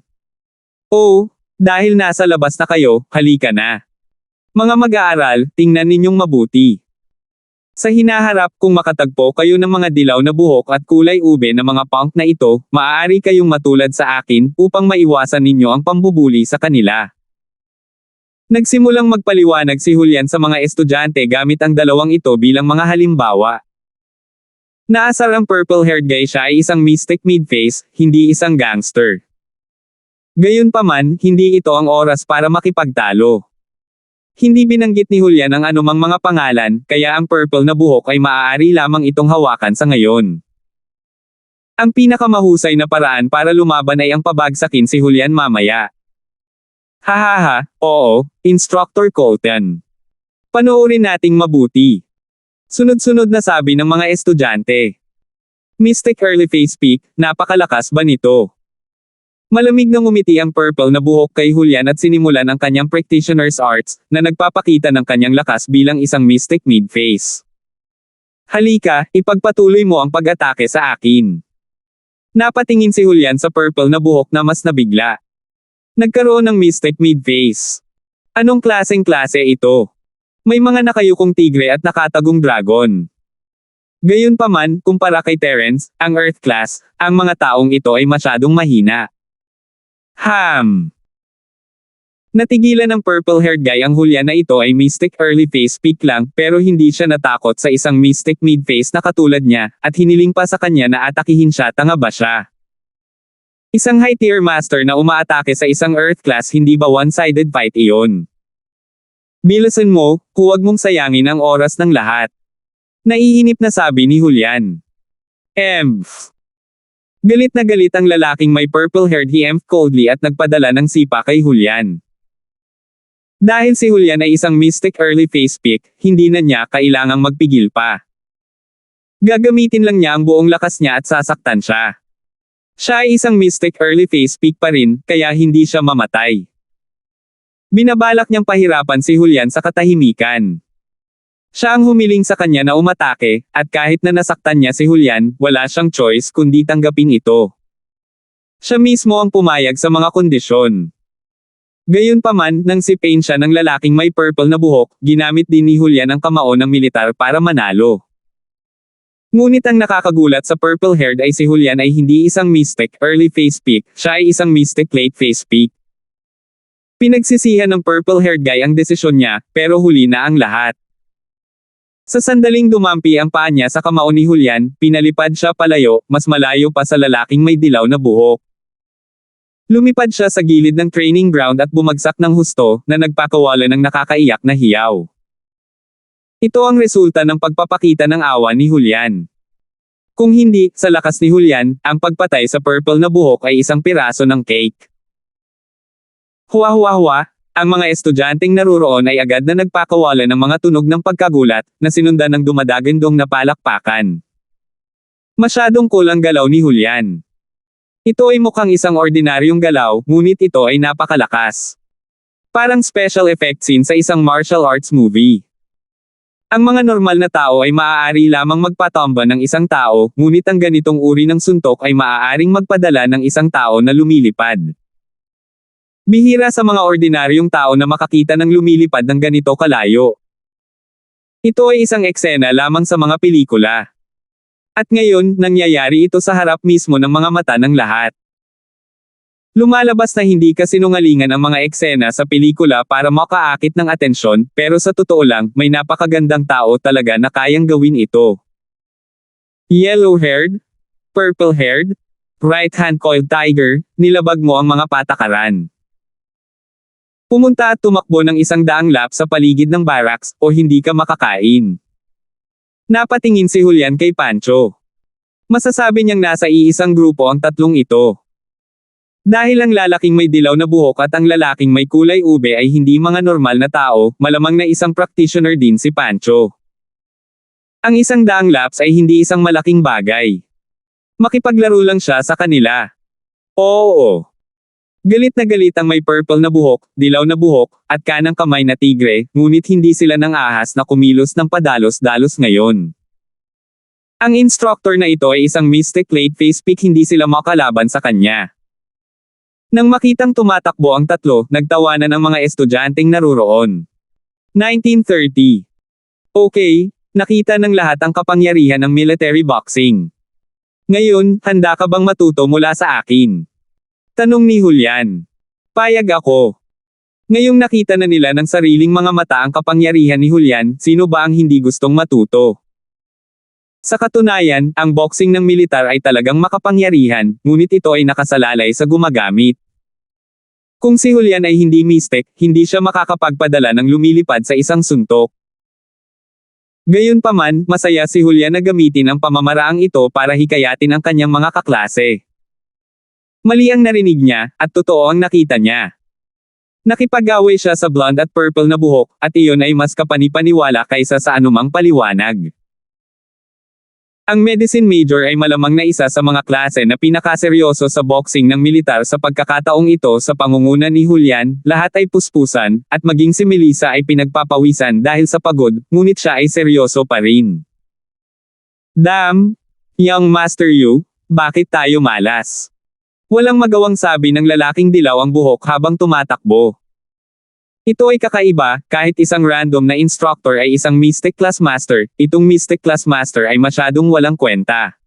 Oh, dahil nasa labas na kayo, halika na. Mga mag-aaral, tingnan ninyong mabuti. Sa hinaharap, kung makatagpo kayo ng mga dilaw na buhok at kulay ube na mga punk na ito, maaari kayong matulad sa akin, upang maiwasan ninyo ang pambubuli sa kanila. Nagsimulang magpaliwanag si Julian sa mga estudyante gamit ang 2 ito bilang mga halimbawa. Naasar ang purple-haired guy, siya ay isang mystic mid-face, hindi isang gangster. Gayunpaman, hindi ito ang oras para makipagtalo. Hindi binanggit ni Julian ang anumang mga pangalan, kaya ang purple na buhok ay maaari lamang itong hawakan sa ngayon. Ang pinakamahusay na paraan para lumaban ay ang pabagsakin si Julian mamaya. Hahaha, oo, Instructor Colton. Panoorin nating mabuti. Sunod-sunod na sabi ng mga estudyante. Mystic early phase peak, napakalakas ba nito? Malamig na ngumiti ang purple na buhok kay Julian at sinimulan ang kanyang practitioner's arts, na nagpapakita ng kanyang lakas bilang isang mystic mid-face. Halika, ipagpatuloy mo ang pag-atake sa akin. Napatingin si Julian sa purple na buhok na mas nabigla. Nagkaroon ng mystic mid-face. Anong klaseng klase ito? May mga nakayukong tigre at nakatagong dragon. Gayunpaman, kumpara kay Terence, ang Earth class, ang mga taong ito ay masyadong mahina. Natigilan ng purple-haired guy ang hulya na ito ay mystic early phase peak lang, pero hindi siya natakot sa isang mystic mid-phase na katulad niya, at hiniling pa sa kanya na atakihin siya. Tanga ba siya? Isang high-tier master na umaatake sa isang Earth class, hindi ba one-sided fight iyon? Bilisan mo, huwag mong sayangin ang oras ng lahat. Naiinip na sabi ni Julian. Galit na galit ang lalaking may purple-haired. He coldly at nagpadala ng sipa kay Julian. Dahil si Julian ay isang mystic early phase peak, hindi na niya kailangang magpigil pa. Gagamitin lang niya ang buong lakas niya at sasaktan siya. Siya ay isang mystic early phase peak pa rin, kaya hindi siya mamatay. Binabalak niyang pahirapan si Julian sa katahimikan. Siya ang humiling sa kanya na umatake, at kahit na nasaktan niya si Julian, wala siyang choice kundi tanggapin ito. Siya mismo ang pumayag sa mga kondisyon. Gayunpaman, nang sipain siya ng lalaking may purple na buhok, ginamit din ni Julian ang kamao ng militar para manalo. Ngunit ang nakakagulat sa purple-haired ay si Julian ay hindi isang mystic early phase peak, siya ay isang mystic late phase peak. Pinagsisihan ng purple-haired guy ang desisyon niya, pero huli na ang lahat. Sa sandaling dumampi ang paa niya sa kamao ni Julian, pinalipad siya palayo, mas malayo pa sa lalaking may dilaw na buhok. Lumipad siya sa gilid ng training ground at bumagsak ng husto, na nagpakawala ng nakakaiyak na hiyaw. Ito ang resulta ng pagpapakita ng awa ni Julian. Kung hindi, sa lakas ni Julian, ang pagpatay sa purple na buhok ay isang piraso ng cake. Huwa, ang mga estudyanteng naruroon ay agad na nagpakawala ng mga tunog ng pagkagulat, na sinundan ng dumadagandong na palakpakan. Masyadong cool ang galaw ni Julian. Ito ay mukhang isang ordinaryong galaw, ngunit ito ay napakalakas. Parang special effect scene sa isang martial arts movie. Ang mga normal na tao ay maaari lamang magpatomba ng isang tao, ngunit ang ganitong uri ng suntok ay maaaring magpadala ng isang tao na lumilipad. Bihira sa mga ordinaryong tao na makakita ng lumilipad ng ganito kalayo. Ito ay isang eksena lamang sa mga pelikula. At ngayon, nangyayari ito sa harap mismo ng mga mata ng lahat. Lumalabas na hindi kasinungalingan ang mga eksena sa pelikula para makaakit ng atensyon, pero sa totoo lang, may napakagandang tao talaga na kayang gawin ito. Yellow-haired, purple-haired, right-hand coiled tiger, nilabag mo ang mga patakaran. Pumunta at tumakbo ng 100 lap sa paligid ng barracks, o hindi ka makakain. Napatingin si Julian kay Pancho. Masasabi niyang nasa iisang grupo ang tatlong ito. Dahil ang lalaking may dilaw na buhok at ang lalaking may kulay ube ay hindi mga normal na tao, malamang na isang practitioner din si Pancho. Ang 100 laps ay hindi isang malaking bagay. Makipaglaro lang siya sa kanila. Oo. Galit na galit ang may purple na buhok, dilaw na buhok, at kanang kamay na tigre, ngunit hindi sila nang ahas na kumilos ng padalos-dalos ngayon. Ang instructor na ito ay isang mystic late phase peak, hindi sila makalaban sa kanya. Nang makitang tumatakbo ang tatlo, nagtawanan ang mga estudyanteng naruroon. 1930. Okay, nakita ng lahat ang kapangyarihan ng military boxing. Ngayon, handa ka bang matuto mula sa akin? Tanong ni Julian. Payag ako. Ngayong nakita na nila ng sariling mga mata ang kapangyarihan ni Julian, sino ba ang hindi gustong matuto? Sa katunayan, ang boxing ng militar ay talagang makapangyarihan, ngunit ito ay nakasalalay sa gumagamit. Kung si Julian ay hindi mystic, hindi siya makakapagpadala ng lumilipad sa isang suntok. Gayunpaman, masaya si Julian na gamitin ang pamamaraang ito para hikayatin ang kanyang mga kaklase. Mali ang narinig niya, at totoo ang nakita niya. Nakipag-away siya sa blonde at purple na buhok, at iyon ay mas kapanipaniwala kaysa sa anumang paliwanag. Ang medicine major ay malamang na isa sa mga klase na pinakaseryoso sa boxing ng militar sa pagkakataong ito. Sa pangunguna ni Julian, lahat ay puspusan, at maging si Melissa ay pinagpapawisan dahil sa pagod, ngunit siya ay seryoso pa rin. Damn! Young Master Yu, bakit tayo malas? Walang magawang sabi ng lalaking dilaw ang buhok habang tumatakbo. Ito ay kakaiba, kahit isang random na instructor ay isang Mystic Class Master, itong Mystic Class Master ay masyadong walang kwenta.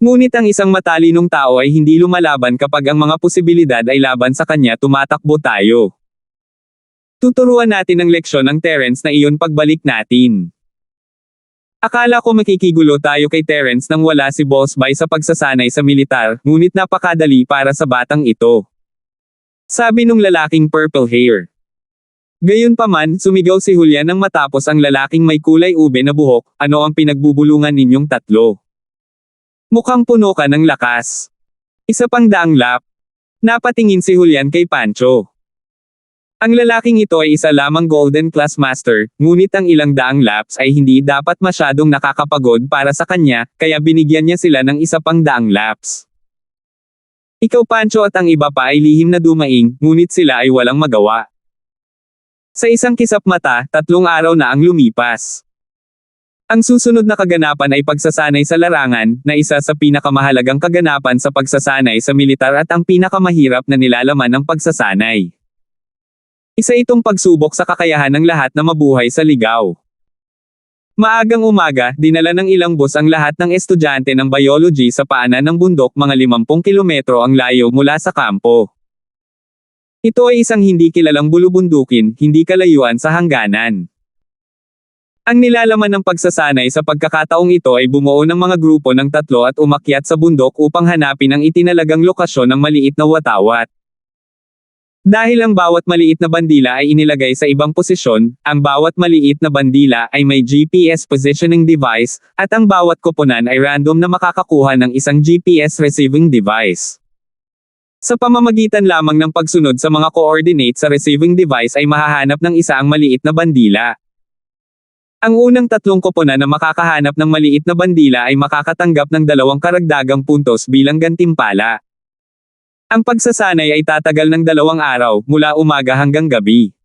Ngunit ang isang matalinong tao ay hindi lumalaban kapag ang mga posibilidad ay laban sa kanya, tumatakbo tayo. Tuturuan natin ng leksyon ng Terence na iyon pagbalik natin. Akala ko makikigulo tayo kay Terence nang wala si Boss Bai sa pagsasanay sa militar, ngunit napakadali para sa batang ito. Sabi nung lalaking purple hair. Gayunpaman, sumigaw si Julian nang matapos ang lalaking may kulay ube na buhok, ano ang pinagbubulungan ninyong tatlo? Mukhang puno ka ng lakas. Isa pang daang lap. Napatingin si Julian kay Pancho. Ang lalaking ito ay isa lamang Golden Class Master, ngunit ang ilang daang laps ay hindi dapat masyadong nakakapagod para sa kanya, kaya binigyan niya sila ng isa pang daang laps. Ikaw Pancho at ang iba pa ay lihim na dumaing, ngunit sila ay walang magawa. Sa isang kisap mata, 3 araw na ang lumipas. Ang susunod na kaganapan ay pagsasanay sa larangan, na isa sa pinakamahalagang kaganapan sa pagsasanay sa militar at ang pinakamahirap na nilalaman ng pagsasanay. Isa itong pagsubok sa kakayahan ng lahat na mabuhay sa ligaw. Maagang umaga, dinala ng ilang bus ang lahat ng estudyante ng biology sa paanan ng bundok, mga 50 kilometro ang layo mula sa kampo. Ito ay isang hindi kilalang bulubundukin, hindi kalayuan sa hangganan. Ang nilalaman ng pagsasanay sa pagkakataong ito ay bumuo ng mga grupo ng 3 at umakyat sa bundok upang hanapin ang itinalagang lokasyon ng maliit na watawat. Dahil ang bawat maliit na bandila ay inilagay sa ibang posisyon, ang bawat maliit na bandila ay may GPS positioning device, at ang bawat koponan ay random na makakakuha ng isang GPS receiving device. Sa pamamagitan lamang ng pagsunod sa mga coordinates sa receiving device ay mahahanap ng isa ang maliit na bandila. Ang unang 3 koponan na makakahanap ng maliit na bandila ay makakatanggap ng 2 karagdagang puntos bilang gantimpala. Ang pagsasanay ay tatagal ng 2 araw, mula umaga hanggang gabi.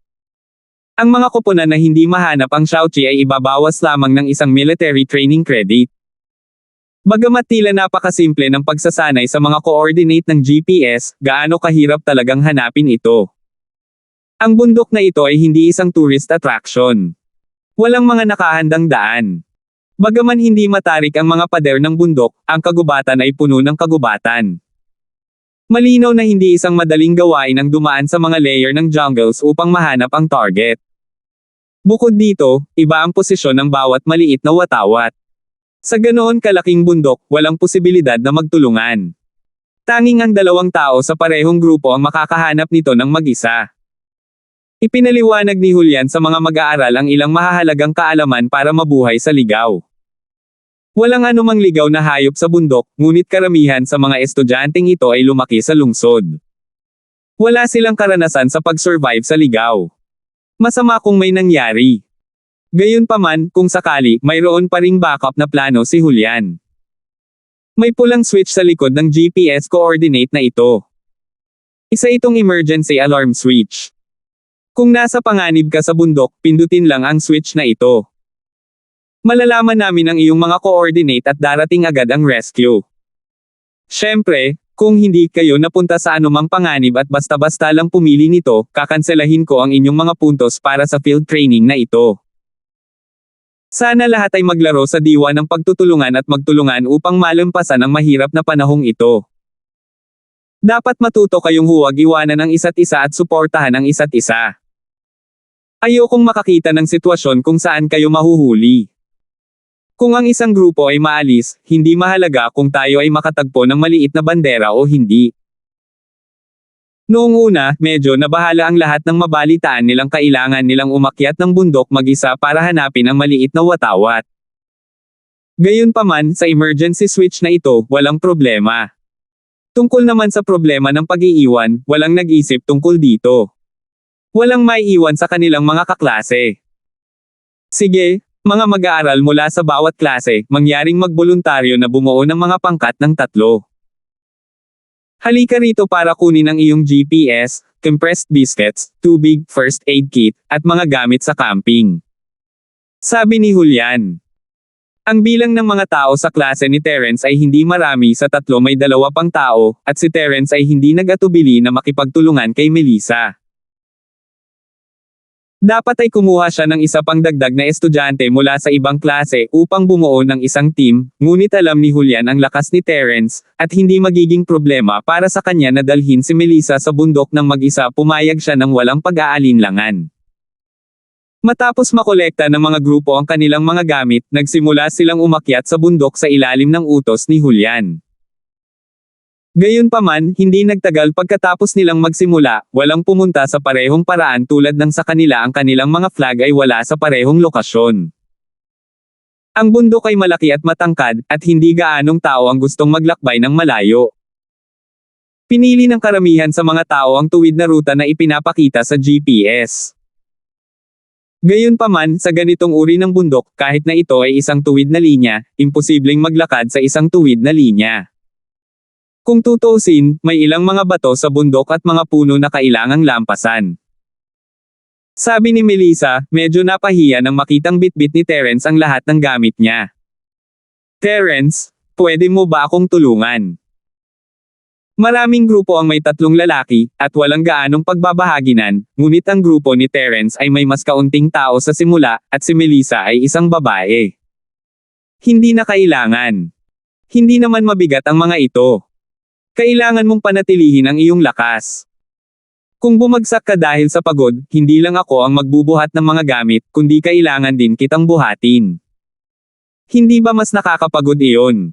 Ang mga koponan na hindi mahanap ang Xiaoqi ay ibabawas lamang ng isang military training credit. Bagamat tila napakasimple ng pagsasanay sa mga coordinate ng GPS, gaano kahirap talagang hanapin ito. Ang bundok na ito ay hindi isang tourist attraction. Walang mga nakahandang daan. Bagaman hindi matarik ang mga pader ng bundok, ang kagubatan ay puno ng kagubatan. Malinaw na hindi isang madaling gawain ang dumaan sa mga layer ng jungles upang mahanap ang target. Bukod dito, iba ang posisyon ng bawat maliit na watawat. Sa ganoon kalaking bundok, walang posibilidad na magtulungan. Tanging ang 2 tao sa parehong grupo ang makakahanap nito ng mag-isa. Ipinaliwanag ni Julian sa mga mag-aaral ang ilang mahahalagang kaalaman para mabuhay sa ligaw. Walang anumang ligaw na hayop sa bundok, ngunit karamihan sa mga estudyanteng ito ay lumaki sa lungsod. Wala silang karanasan sa pag-survive sa ligaw. Masama kung may nangyari. Gayunpaman, kung sakali, mayroon pa ring backup na plano si Julian. May pulang switch sa likod ng GPS coordinate na ito. Isa itong emergency alarm switch. Kung nasa panganib ka sa bundok, pindutin lang ang switch na ito. Malalaman namin ang iyong mga coordinate at darating agad ang rescue. Siyempre, kung hindi kayo napunta sa anumang panganib at basta-basta lang pumili nito, kakanselahin ko ang inyong mga puntos para sa field training na ito. Sana lahat ay maglaro sa diwa ng pagtutulungan at magtulungan upang malampasan ang mahirap na panahong ito. Dapat matuto kayong huwag iwanan ang isa't isa at suportahan ang isa't isa. Ayokong makakita ng sitwasyon kung saan kayo mahuhuli. Kung ang isang grupo ay maalis, hindi mahalaga kung tayo ay makatagpo ng maliit na bandera o hindi. Noong una, medyo nabahala ang lahat ng mabalitaan nilang kailangan nilang umakyat ng bundok mag-isa para hanapin ang maliit na watawat. Gayunpaman, sa emergency switch na ito, walang problema. Tungkol naman sa problema ng pag-iiwan, walang nag-isip tungkol dito. Walang maiiwan sa kanilang mga kaklase. Sige, mga mag-aaral mula sa bawat klase, mangyaring magboluntaryo na bumuo ng mga pangkat ng 3. Halika rito para kunin ang iyong GPS, compressed biscuits, tubig, first aid kit, at mga gamit sa camping. Sabi ni Julian. Ang bilang ng mga tao sa klase ni Terence ay hindi marami, sa 3 may 2 pang tao, at si Terence ay hindi nag-atubili na makipagtulungan kay Melissa. Dapat ay kumuha siya ng isa pang dagdag na estudyante mula sa ibang klase upang bumuo ng isang team, ngunit alam ni Julian ang lakas ni Terence, at hindi magiging problema para sa kanya na dalhin si Melissa sa bundok ng mag-isa. Pumayag siya ng walang pag-aalinlangan. Matapos makolekta ng mga grupo ang kanilang mga gamit, nagsimula silang umakyat sa bundok sa ilalim ng utos ni Julian. Gayunpaman, hindi nagtagal pagkatapos nilang magsimula, walang pumunta sa parehong paraan tulad ng sa kanila. Ang kanilang mga flag ay wala sa parehong lokasyon. Ang bundok ay malaki at matangkad, at hindi gaanong tao ang gustong maglakbay ng malayo. Pinili ng karamihan sa mga tao ang tuwid na ruta na ipinapakita sa GPS. Gayunpaman, sa ganitong uri ng bundok, kahit na ito ay isang tuwid na linya, imposibleng maglakad sa isang tuwid na linya. Kung tutuusin, may ilang mga bato sa bundok at mga puno na kailangang lampasan. Sabi ni Melissa, medyo napahiya nang makitang bitbit ni Terence ang lahat ng gamit niya. Terence, pwede mo ba akong tulungan? Maraming grupo ang may 3 lalaki, at walang gaanong pagbabahaginan, ngunit ang grupo ni Terence ay may mas kaunting tao sa simula, at si Melissa ay isang babae. Hindi na kailangan. Hindi naman mabigat ang mga ito. Kailangan mong panatilihin ang iyong lakas. Kung bumagsak ka dahil sa pagod, hindi lang ako ang magbubuhat ng mga gamit, kundi kailangan din kitang buhatin. Hindi ba mas nakakapagod iyon?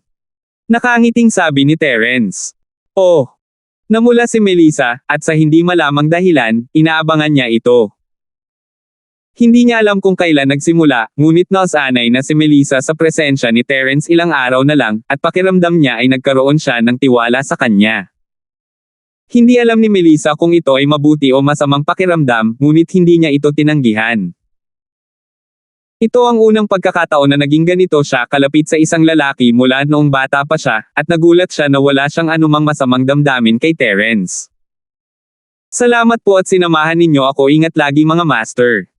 Nakangiting sabi ni Terence. Oh! Namula si Melissa, at sa hindi malamang dahilan, inaabangan niya ito. Hindi niya alam kung kailan nagsimula, ngunit nasanay na si Melissa sa presensya ni Terence ilang araw na lang, at pakiramdam niya ay nagkaroon siya ng tiwala sa kanya. Hindi alam ni Melissa kung ito ay mabuti o masamang pakiramdam, ngunit hindi niya ito tinanggihan. Ito ang unang pagkakataon na naging ganito siya kalapit sa isang lalaki mula noong bata pa siya, at nagulat siya na wala siyang anumang masamang damdamin kay Terence. Salamat po at sinamahan ninyo ako. Ingat lagi mga master.